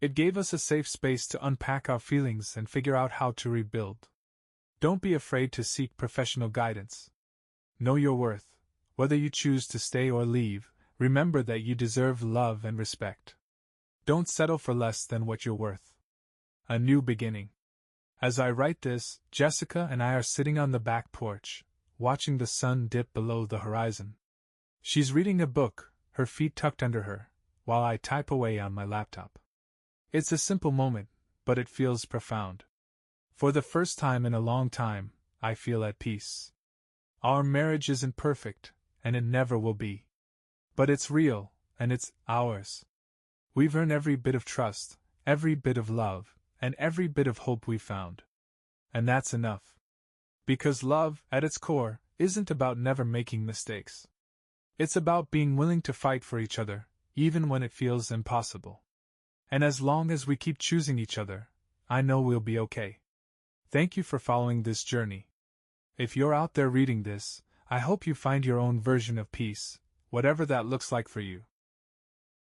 S1: It gave us a safe space to unpack our feelings and figure out how to rebuild. Don't be afraid to seek professional guidance. Know your worth. Whether you choose to stay or leave, remember that you deserve love and respect. Don't settle for less than what you're worth. A new beginning. As I write this, Jessica and I are sitting on the back porch, watching the sun dip below the horizon. She's reading a book, her feet tucked under her, while I type away on my laptop. It's a simple moment, but it feels profound. For the first time in a long time, I feel at peace. Our marriage isn't perfect, and it never will be. But it's real, and it's ours. We've earned every bit of trust, every bit of love, and every bit of hope we've found. And that's enough. Because love, at its core, isn't about never making mistakes. It's about being willing to fight for each other, even when it feels impossible. And as long as we keep choosing each other, I know we'll be okay. Thank you for following this journey. If you're out there reading this, I hope you find your own version of peace, whatever that looks like for you.